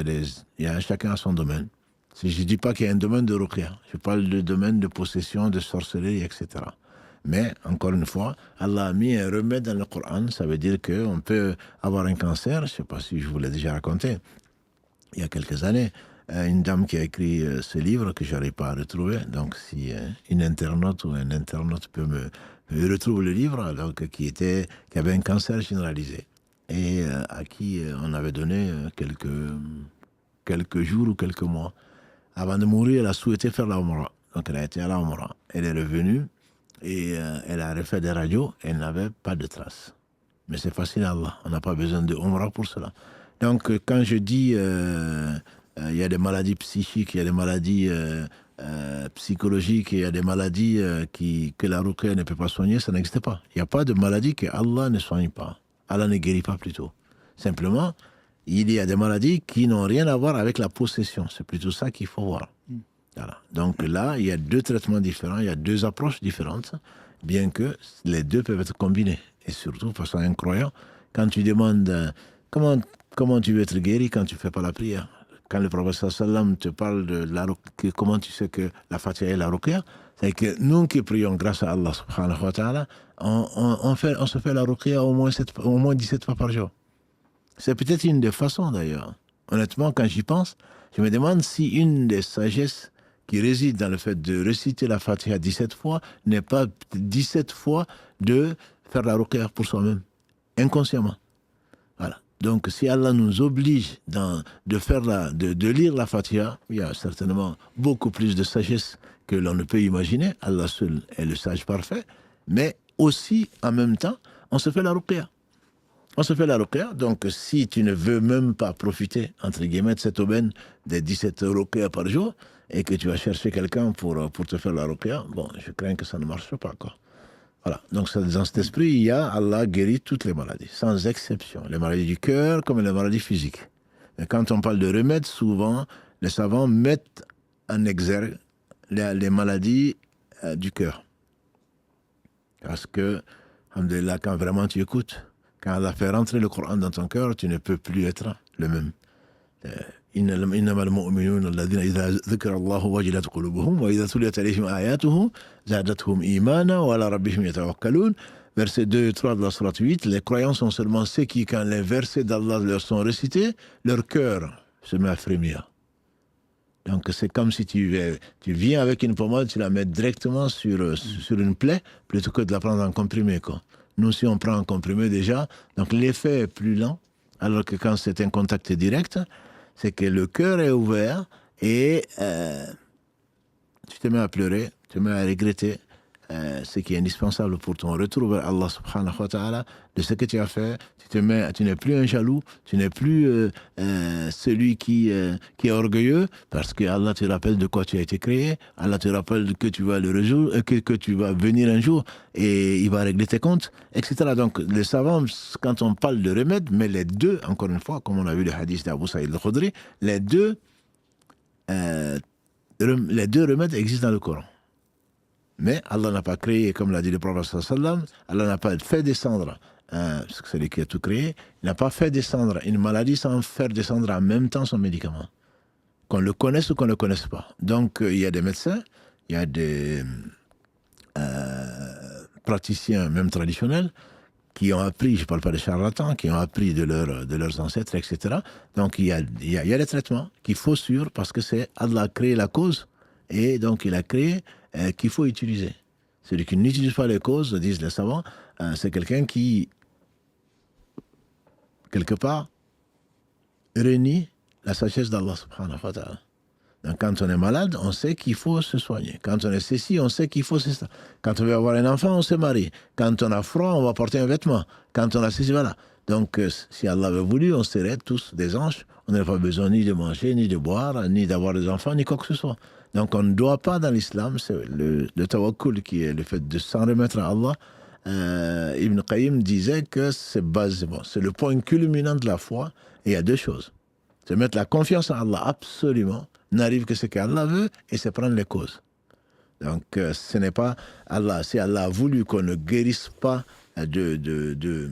[SPEAKER 1] y a chacun à son domaine. Si je ne dis pas qu'il y a un domaine de ruqya, je parle de domaine de possession, de sorcellerie, etc. Mais, encore une fois, Allah a mis un remède dans le Coran, ça veut dire qu'on peut avoir un cancer, je ne sais pas si je vous l'ai déjà raconté, il y a quelques années, une dame qui a écrit ce livre que je n'arrive pas à retrouver, donc si une internaute ou un internaute peut me retrouve le livre, donc, qui avait un cancer généralisé et à qui on avait donné quelques jours ou quelques mois. Avant de mourir, elle a souhaité faire la Umrah. Donc elle a été à la Umrah. Elle est revenue et elle a refait des radios et elle n'avait pas de traces. Mais c'est facile à Allah. On n'a pas besoin de Umrah pour cela. Donc quand je dis il y a des maladies psychiques, il y a des maladies psychologiques, il y a des maladies que la ruqya ne peut pas soigner, ça n'existe pas. Il n'y a pas de maladie que Allah ne soigne pas. Allah ne guérit pas plutôt. Simplement, il y a des maladies qui n'ont rien à voir avec la possession. C'est plutôt ça qu'il faut voir. Voilà. Donc là, il y a deux traitements différents, il y a deux approches différentes, bien que les deux peuvent être combinés. Et surtout, face à un croyant, quand tu demandes comment tu veux être guéri quand tu ne fais pas la prière. Quand le prophète sallam te parle de comment tu sais que la Fatiha est la ruqya, c'est que nous qui prions grâce à Allah subhanahu wa ta'ala, on se fait la ruqya au moins 17 fois par jour. C'est peut-être une des façons d'ailleurs. Honnêtement, quand j'y pense, je me demande si une des sagesses qui réside dans le fait de réciter la Fatiha 17 fois n'est pas 17 fois de faire la ruqya pour soi-même, inconsciemment. Voilà. Donc, si Allah nous oblige de lire la Fatiha, il y a certainement beaucoup plus de sagesse que l'on ne peut imaginer. Allah seul est le sage parfait. Mais aussi, en même temps, on se fait la ruqya. On se fait la ruqya, donc si tu ne veux même pas profiter, entre guillemets, de cette aubaine des 17 ruqya par jour, et que tu vas chercher quelqu'un pour te faire la ruqya, bon, je crains que ça ne marche pas, quoi. Voilà, donc dans cet esprit, il y a Allah guérit toutes les maladies, sans exception, les maladies du cœur comme les maladies physiques. Et quand on parle de remèdes, souvent, les savants mettent en exergue les maladies du cœur. Parce que, alhamdoulilah, quand vraiment tu écoutes, quand Allah fait rentrer le Coran dans ton cœur, tu ne peux plus être le même. إنما المؤمنون الذين إذا ذكر الله وجلت قلوبهم وإذا تليت عليهم آياته زادتهم إيمانا وعلى ربهم يتوكلون. Verset 2 et 3 de la Sourate 8, les croyants sont seulement ceux qui, quand les versets d'Allah leur sont récités, leur cœur se met à frémir. Donc c'est comme si tu viens avec une pommade, tu la mets directement sur une plaie, plutôt que de la prendre en comprimé, quoi. Nous, si on prend en comprimé déjà, donc l'effet est plus lent, alors que quand c'est un contact direct, c'est que le cœur est ouvert et tu te mets à pleurer, tu te mets à regretter ce qui est indispensable pour ton retour vers Allah subhanahu wa ta'ala, de ce que tu as fait. Tu n'es plus un jaloux, tu n'es plus celui qui est orgueilleux, parce que Allah te rappelle de quoi tu as été créé, Allah te rappelle que tu vas que tu vas venir un jour et il va régler tes comptes, etc. Donc les savants, quand on parle de remède, mais les deux, encore une fois, comme on a vu le hadith d'Abu Saïd al-Khudri, les deux remèdes existent dans le Coran. Mais Allah n'a pas créé, comme l'a dit le prophète sallallahu, Allah n'a pas fait descendre, parce que c'est lui qui a tout créé, il n'a pas fait descendre une maladie sans faire descendre en même temps son médicament. Qu'on le connaisse ou qu'on ne le connaisse pas. Donc il y a des médecins, il y a des praticiens, même traditionnels, qui ont appris, je ne parle pas des charlatans, qui ont appris de leurs ancêtres, etc. Donc il y a des traitements qu'il faut suivre parce que c'est Allah a créé la cause et donc il a créé qu'il faut utiliser. Celui qui n'utilise pas les causes, disent les savants, c'est quelqu'un qui, quelque part, renie la sagesse d'Allah subhanahu wa ta'ala. Donc quand on est malade, on sait qu'il faut se soigner. Quand on est ceci, on sait qu'il faut ceci. Quand on veut avoir un enfant, on se marie. Quand on a froid, on va porter un vêtement. Quand on a ceci, voilà. Donc si Allah avait voulu, on serait tous des anges. On n'aurait pas besoin ni de manger, ni de boire, ni d'avoir des enfants, ni quoi que ce soit. Donc on ne doit pas dans l'islam, c'est le tawakkul qui est le fait de s'en remettre à Allah. Ibn Qayyim disait que c'est le point culminant de la foi. Et il y a deux choses. C'est mettre la confiance en Allah, absolument. N'arrive que ce qu'Allah veut et c'est prendre les causes. Donc ce n'est pas Allah. Si Allah a voulu qu'on ne guérisse pas d'une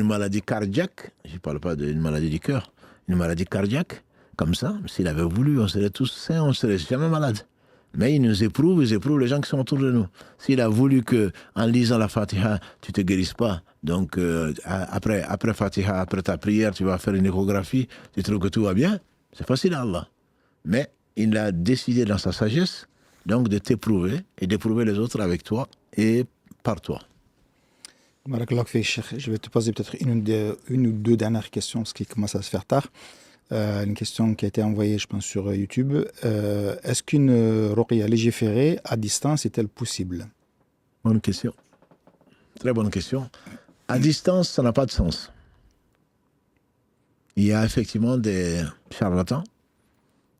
[SPEAKER 1] maladie cardiaque, je ne parle pas d'une maladie du cœur, une maladie cardiaque, comme ça, s'il avait voulu, on serait tous sains, on ne serait jamais malade. Mais il nous éprouve, il éprouve les gens qui sont autour de nous. S'il a voulu qu'en lisant la Fatiha, tu ne te guérisses pas, donc après Fatiha, après ta prière, tu vas faire une échographie, tu trouves que tout va bien, c'est facile à Allah. Mais il a décidé dans sa sagesse, donc de t'éprouver et d'éprouver les autres avec toi et par toi.
[SPEAKER 2] Barakallahu fik, Cheikh. Je vais te poser peut-être une ou deux dernières questions, parce qu'il commence à se faire tard. Une question qui a été envoyée, je pense, sur YouTube. Est-ce qu'une ruqya légiférée à distance est-elle possible?
[SPEAKER 1] Bonne question. Très bonne question. À distance, ça n'a pas de sens. Il y a effectivement des charlatans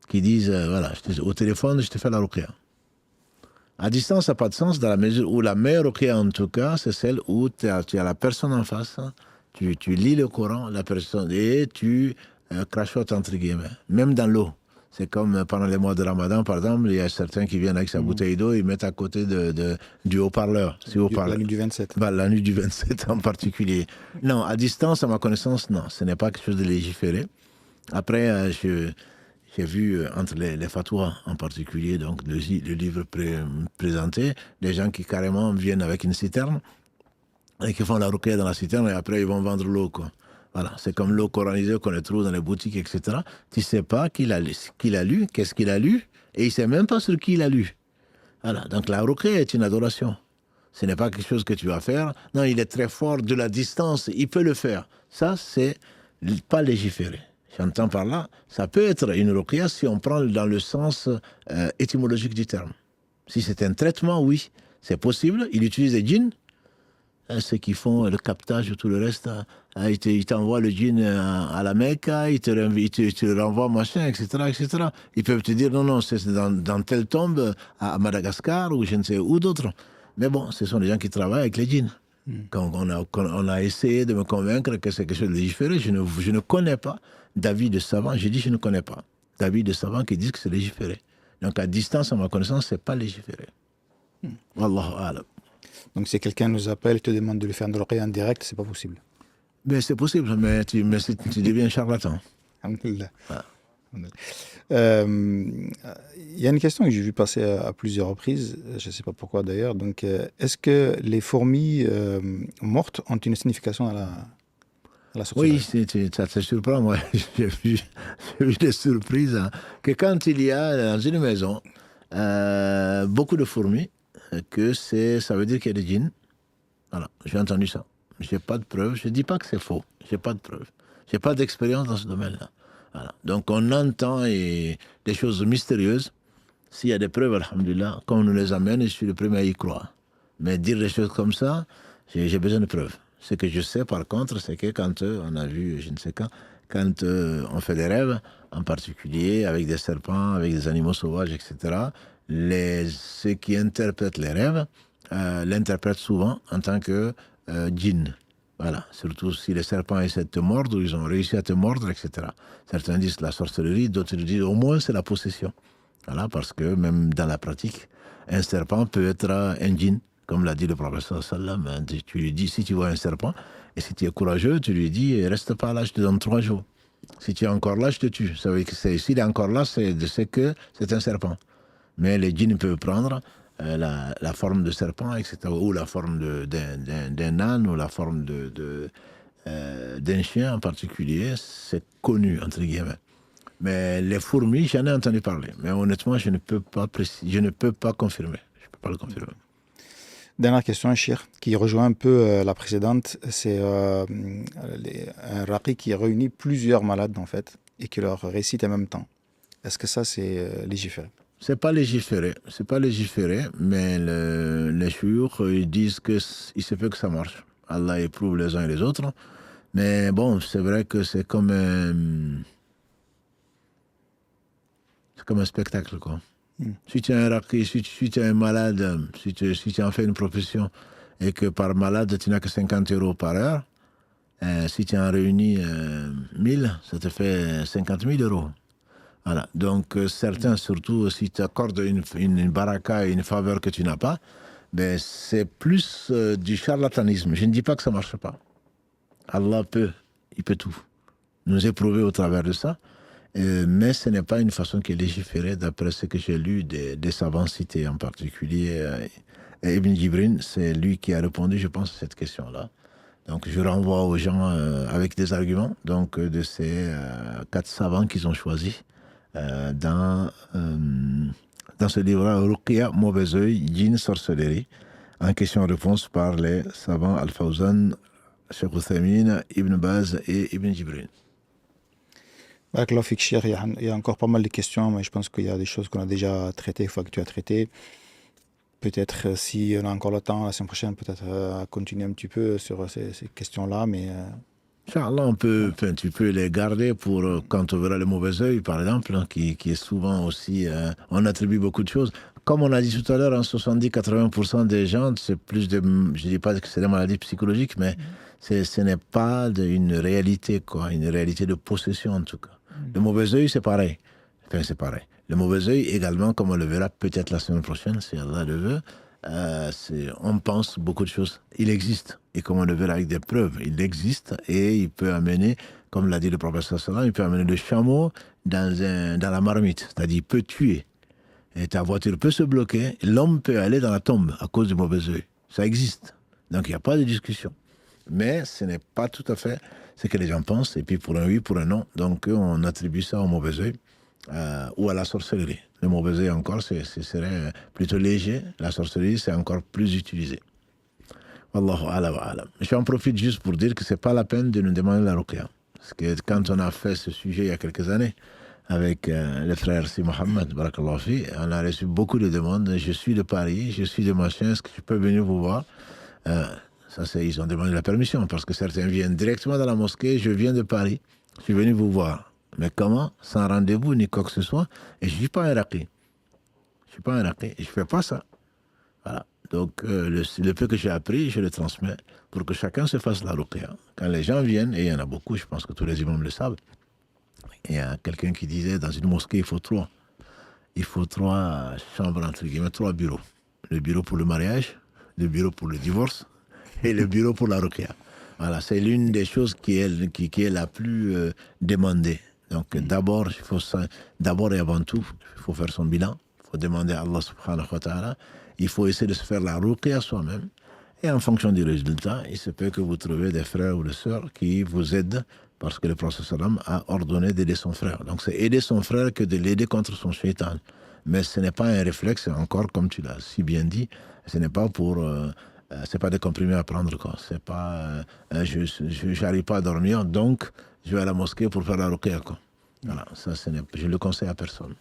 [SPEAKER 1] qui disent, voilà, au téléphone, je te fais la ruqya. À distance, ça n'a pas de sens dans la mesure où la meilleure ruqya, en tout cas, c'est celle où tu as la personne en face, tu lis le Coran, la personne, et tu crachotes, entre guillemets, même dans l'eau. C'est comme pendant les mois de Ramadan, par exemple, il y a certains qui viennent avec sa bouteille d'eau, ils mettent à côté du haut-parleur.
[SPEAKER 2] La nuit du 27.
[SPEAKER 1] La nuit du 27 en particulier. Non, à distance, à ma connaissance, non, ce n'est pas quelque chose de légiféré. Après, j'ai vu entre les fatwas en particulier, donc le livre présenté, des gens qui carrément viennent avec une citerne et qui font la ruqya dans la citerne et après ils vont vendre l'eau, quoi. Voilà, c'est comme l'eau coranisée qu'on trouve dans les boutiques, etc. Tu ne sais pas qu'il a lu, qu'est-ce qu'il a lu, et il ne sait même pas sur qui il a lu. Voilà, donc la ruqya est une adoration. Ce n'est pas quelque chose que tu vas faire. Non, il est très fort de la distance, il peut le faire. Ça, c'est pas légiféré. J'entends par là, ça peut être une ruqya si on prend dans le sens étymologique du terme. Si c'est un traitement, oui, c'est possible. Il utilise des djinns, ceux qui font le captage et tout le reste. Il t'envoie le djinn à la Mecque, il te le renvoie, machin, etc., etc. Ils peuvent te dire, non, c'est dans telle tombe à Madagascar ou je ne sais où d'autres. Mais bon, ce sont des gens qui travaillent avec les djinns. Quand on a essayé de me convaincre que c'est quelque chose de légiféré, je ne connais pas d'avis de savants. J'ai dit je ne connais pas d'avis de savants qui disent que c'est légiféré. Donc à distance, à ma connaissance, c'est pas légiféré. Wallahu a'lam.
[SPEAKER 2] Donc si quelqu'un nous appelle et te demande de lui faire une ruqya en direct, c'est pas possible.
[SPEAKER 1] Mais c'est possible, mais tu deviens charlatan.
[SPEAKER 2] Alhamdulillah. Il y a une question que j'ai vu passer à plusieurs reprises, je ne sais pas pourquoi d'ailleurs. Donc, est-ce que les fourmis mortes ont une signification à la sorcellerie?
[SPEAKER 1] Oui, ça te surprend, moi. J'ai vu des surprises. Que quand il y a dans une maison beaucoup de fourmis, ça veut dire qu'il y a des djinns. Voilà, j'ai entendu ça. Je n'ai pas de preuves. Je ne dis pas que c'est faux. Je n'ai pas de preuves. Je n'ai pas d'expérience dans ce domaine-là. Voilà. Donc on entend des choses mystérieuses. S'il y a des preuves, alhamdulillah, comme on nous les amène, je suis le premier à y croire. Mais dire des choses comme ça, j'ai besoin de preuves. Ce que je sais, par contre, c'est que quand on a vu, je ne sais quand on fait des rêves, en particulier avec des serpents, avec des animaux sauvages, etc., ceux qui interprètent les rêves l'interprètent souvent en tant que djinn. Voilà, surtout si les serpents essaient de te mordre, ou ils ont réussi à te mordre, etc. Certains disent la sorcellerie, d'autres disent au moins c'est la possession. Voilà, parce que même dans la pratique, un serpent peut être un djinn, comme l'a dit le professeur sallam. Tu lui dis, si tu vois un serpent, et si tu es courageux, tu lui dis, reste pas là, je te donne 3 jours. Si tu es encore là, je te tue. Ça veut dire que s'il est encore là, c'est que c'est un serpent. Mais les djinns peuvent prendre la forme de serpent, etc., ou la forme d'un âne, ou la forme d'un chien en particulier. C'est connu, entre guillemets. Mais les fourmis, j'en ai entendu parler. Mais honnêtement, je ne peux pas confirmer. Je ne peux pas le confirmer.
[SPEAKER 2] Dernière question, Chir, qui rejoint un peu la précédente. C'est un raqi qui réunit plusieurs malades, en fait, et qui leur récite en même temps. Est-ce que ça, c'est légiféré?
[SPEAKER 1] C'est pas légiféré, mais les chouyours, ils disent qu'il se peut que ça marche. Allah éprouve les uns et les autres. Mais bon, c'est vrai que c'est comme un spectacle, quoi. Si tu es un raqi, si tu es un malade, si tu en fais une profession et que par malade, tu n'as que 50 € par heure, si tu en réunis 1000, ça te fait 50 000 €. Voilà. Donc, certains, surtout, si tu accordes une baraka et une faveur que tu n'as pas, ben, c'est plus du charlatanisme. Je ne dis pas que ça ne marche pas. Allah il peut tout nous éprouver au travers de ça. Mais ce n'est pas une façon qui est légiférée d'après ce que j'ai lu des savants cités, en particulier Ibn Jibrin, c'est lui qui a répondu, je pense, à cette question-là. Donc je renvoie aux gens avec des arguments de ces 4 savants qu'ils ont choisis dans ce livre-là, Ruqya, mauvais œil, djinn, sorcellerie, en question-réponse par les savants Al-Fawzan, Cheikh Uthaymin, Ibn Baz et Ibn Jibrin.
[SPEAKER 2] Il y a encore pas mal de questions, mais je pense qu'il y a des choses qu'on a déjà traitées, que tu as traitées. Peut-être, si on a encore le temps, la semaine prochaine, peut-être continuer un petit peu sur ces questions-là, mais...
[SPEAKER 1] Inch'Allah, tu peux les garder pour quand on verra le mauvais œil, par exemple, hein, qui est souvent aussi... on attribue beaucoup de choses. Comme on a dit tout à l'heure, 70-80% des gens, c'est plus de... Je ne dis pas que c'est des maladies psychologiques, mais ce n'est pas une réalité, quoi, une réalité de possession, en tout cas. Le mauvais œil, c'est pareil. Enfin, c'est pareil. Le mauvais œil, également, comme on le verra peut-être la semaine prochaine, si Allah le veut, on pense beaucoup de choses. Il existe. Et comme on le verra avec des preuves, il existe et il peut amener, comme l'a dit le professeur sallam, il peut amener le chameau dans la marmite. C'est-à-dire, il peut tuer. Et ta voiture peut se bloquer. L'homme peut aller dans la tombe à cause du mauvais œil. Ça existe. Donc, il n'y a pas de discussion. Mais ce n'est pas tout à fait ce que les gens pensent. Et puis, pour un oui, pour un non. Donc, on attribue ça au mauvais œil ou à la sorcellerie. Le mauvais œil, encore, ce serait plutôt léger. La sorcellerie, c'est encore plus utilisé. Wallahu ala wa alam. J'en profite juste pour dire que ce n'est pas la peine de nous demander la ruqya. Parce que quand on a fait ce sujet il y a quelques années, avec le frère Si Mohamed, barakallahu fi, on a reçu beaucoup de demandes. Je suis de Paris, je suis de machin, est-ce que je peux venir vous voir? Ils ont demandé la permission, parce que certains viennent directement dans la mosquée. Je viens de Paris, je suis venu vous voir. Mais comment? Sans rendez-vous ni quoi que ce soit. Et je ne suis pas un raqi. Je ne suis pas un raqi. Et je ne fais pas ça. Voilà. Donc, le peu que j'ai appris, je le transmets pour que chacun se fasse la ruqya. Quand les gens viennent, et il y en a beaucoup, je pense que tous les imams le savent, il y a quelqu'un qui disait, dans une mosquée, il faut 3. Il faut 3 chambres, entre guillemets, 3 bureaux. Le bureau pour le mariage, le bureau pour le divorce et le bureau pour la ruqya. Voilà, c'est l'une des choses qui est la plus demandée. Donc d'abord et avant tout, il faut faire son bilan. Il faut demander à Allah subhanahu wa ta'ala. Il faut essayer de se faire la ruqya soi-même. Et en fonction du résultat, il se peut que vous trouviez des frères ou des sœurs qui vous aident, parce que le prophète sallam a ordonné d'aider son frère. Donc c'est aider son frère que de l'aider contre son shaitan. Mais ce n'est pas un réflexe, encore comme tu l'as si bien dit, ce n'est pas pour... c'est pas des comprimés à prendre, quoi. C'est pas... je n'arrive pas à dormir, donc je vais à la mosquée pour faire la ruqya, quoi. Voilà, ça, je le conseille à personne.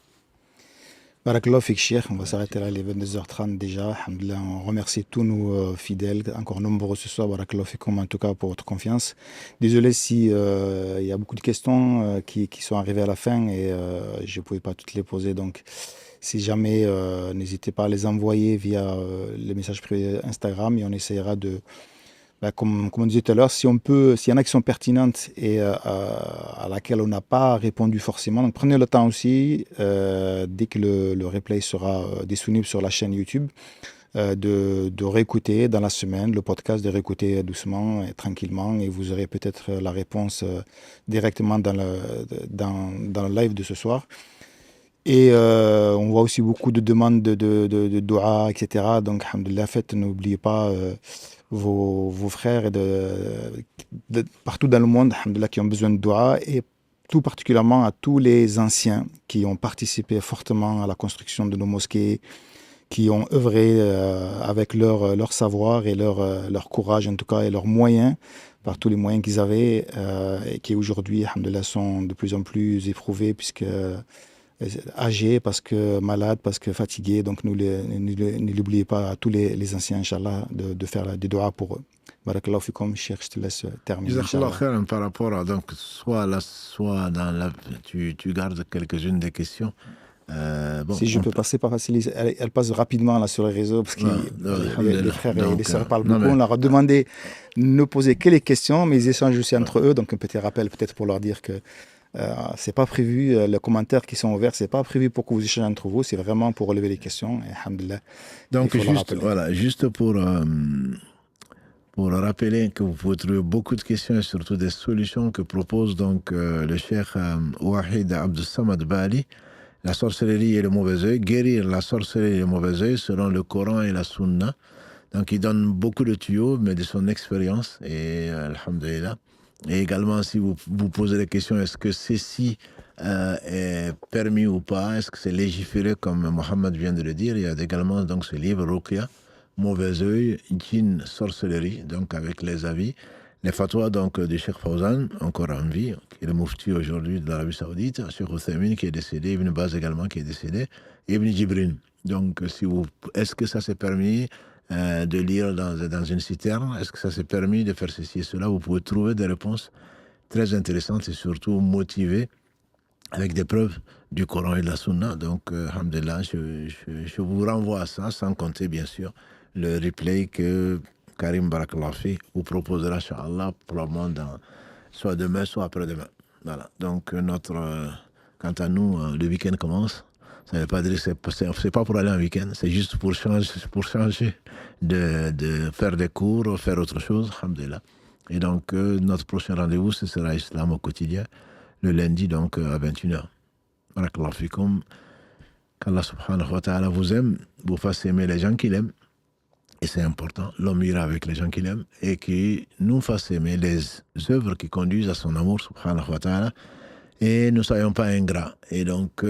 [SPEAKER 2] Barakallahu fik Cheikh, on va s'arrêter là, il est 22h30 déjà. Alhamdoulilah, on remercie tous nos fidèles, encore nombreux ce soir. Barakallahu fikum en tout cas pour votre confiance. Désolé si il y a beaucoup de questions qui sont arrivées à la fin et je ne pouvais pas toutes les poser. Donc, si jamais, n'hésitez pas à les envoyer via les messages privés Instagram et on essaiera de, comme on disait tout à l'heure, si on peut, s'il y en a qui sont pertinentes et à laquelle on n'a pas répondu forcément, donc prenez le temps aussi, dès que le replay sera disponible sur la chaîne YouTube, de réécouter dans la semaine le podcast, de réécouter doucement et tranquillement, et vous aurez peut-être la réponse directement dans le live de ce soir. Et on voit aussi beaucoup de demandes de dua, etc. Donc, alhamdoulilah, faites, n'oubliez pas vos frères et partout dans le monde, alhamdoulilah, qui ont besoin de dua, et tout particulièrement à tous les anciens qui ont participé fortement à la construction de nos mosquées, qui ont œuvré avec leur savoir et leur courage, en tout cas, et leurs moyens, par tous les moyens qu'ils avaient, et qui aujourd'hui, alhamdoulilah, sont de plus en plus éprouvés, puisque âgés, parce que malades, parce que fatigués. Donc, ne l'oubliez pas à tous les anciens, Inch'Allah, de faire des doigts pour eux. Barakallahu fikum, Cheikh, je te laisse terminer.
[SPEAKER 1] Jazakallah khairan par rapport à, donc, soit dans la, tu gardes quelques-unes des questions.
[SPEAKER 2] Bon, si je peux passer par facile, elle passe rapidement là sur les réseaux parce que les frères et les sœurs parlent beaucoup. On leur a demandé de ne poser que les questions, mais ils échangent aussi entre eux. Donc, un petit rappel peut-être pour leur dire que c'est pas prévu, les commentaires qui sont ouverts, c'est pas prévu pour que vous échangez entre vous, c'est vraiment pour relever les questions. Et alhamdulillah.
[SPEAKER 1] Donc, juste pour rappeler que vous pouvez trouver beaucoup de questions et surtout des solutions que propose donc le cheikh Wahid Abdel Samad Bali, la sorcellerie et le mauvais œil, guérir la sorcellerie et le mauvais œil selon le Coran et la Sunna. Donc, il donne beaucoup de tuyaux, mais de son expérience, et alhamdulillah. Et également, si vous posez la question, est-ce que ceci est permis ou pas, est-ce que c'est légiféré comme Mohammed vient de le dire, il y a également donc ce livre, Ruqya, mauvais œil, djinn, sorcellerie, donc avec les avis, les fatwas donc du Cheikh Fawzan, encore en vie, qui est le mufti aujourd'hui de l'Arabie Saoudite, Cheikh Othaymin qui est décédé, Ibn Baz également qui est décédé, et Ibn Jibrin. Donc, est-ce que ça s'est permis de lire dans une citerne, est-ce que ça s'est permis de faire ceci et cela? Vous pouvez trouver des réponses très intéressantes et surtout motivées avec des preuves du Coran et de la Sunna. Donc, alhamdulillah, je vous renvoie à ça, sans compter bien sûr le replay que Karim Barakallah vous proposera, Inch'Allah, probablement soit demain, soit après-demain. Voilà. Donc, quant à nous, le week-end commence. Ça ne veut pas dire que c'est pas pour aller en week-end, c'est juste pour changer de faire des cours, faire autre chose, alhamdulillah. Et donc, notre prochain rendez-vous, ce sera Islam au quotidien, le lundi, donc, à 21h. Barakallahu fikum. Qu'Allah subhanahu wa ta'ala vous aime, vous fasse aimer les gens qu'il aime. Et c'est important, l'homme ira avec les gens qu'il aime, et qu'il nous fasse aimer les œuvres qui conduisent à son amour, subhanahu wa ta'ala, et ne soyons pas ingrats. Et donc,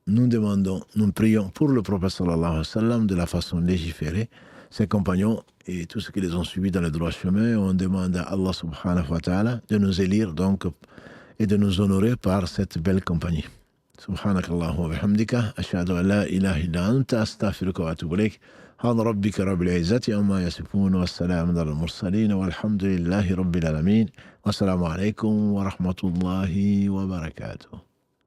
[SPEAKER 1] nous prions pour le prophète sallallahu alayhi wa sallam de la façon légiférée, ses compagnons et tous ceux qui les ont suivis dans le droit chemin. On demande à Allah subhanahu wa ta'ala de nous élire donc et de nous honorer par cette belle compagnie. Subhanakallahu wa bihamdika, ashhadu an la ilaha illa anta, astaghfiruka wa atubu ilayk. سبحان ربك رب العزة عما يصفون والسلام على المرسلين والحمد لله رب العالمين والسلام عليكم ورحمة الله وبركاته.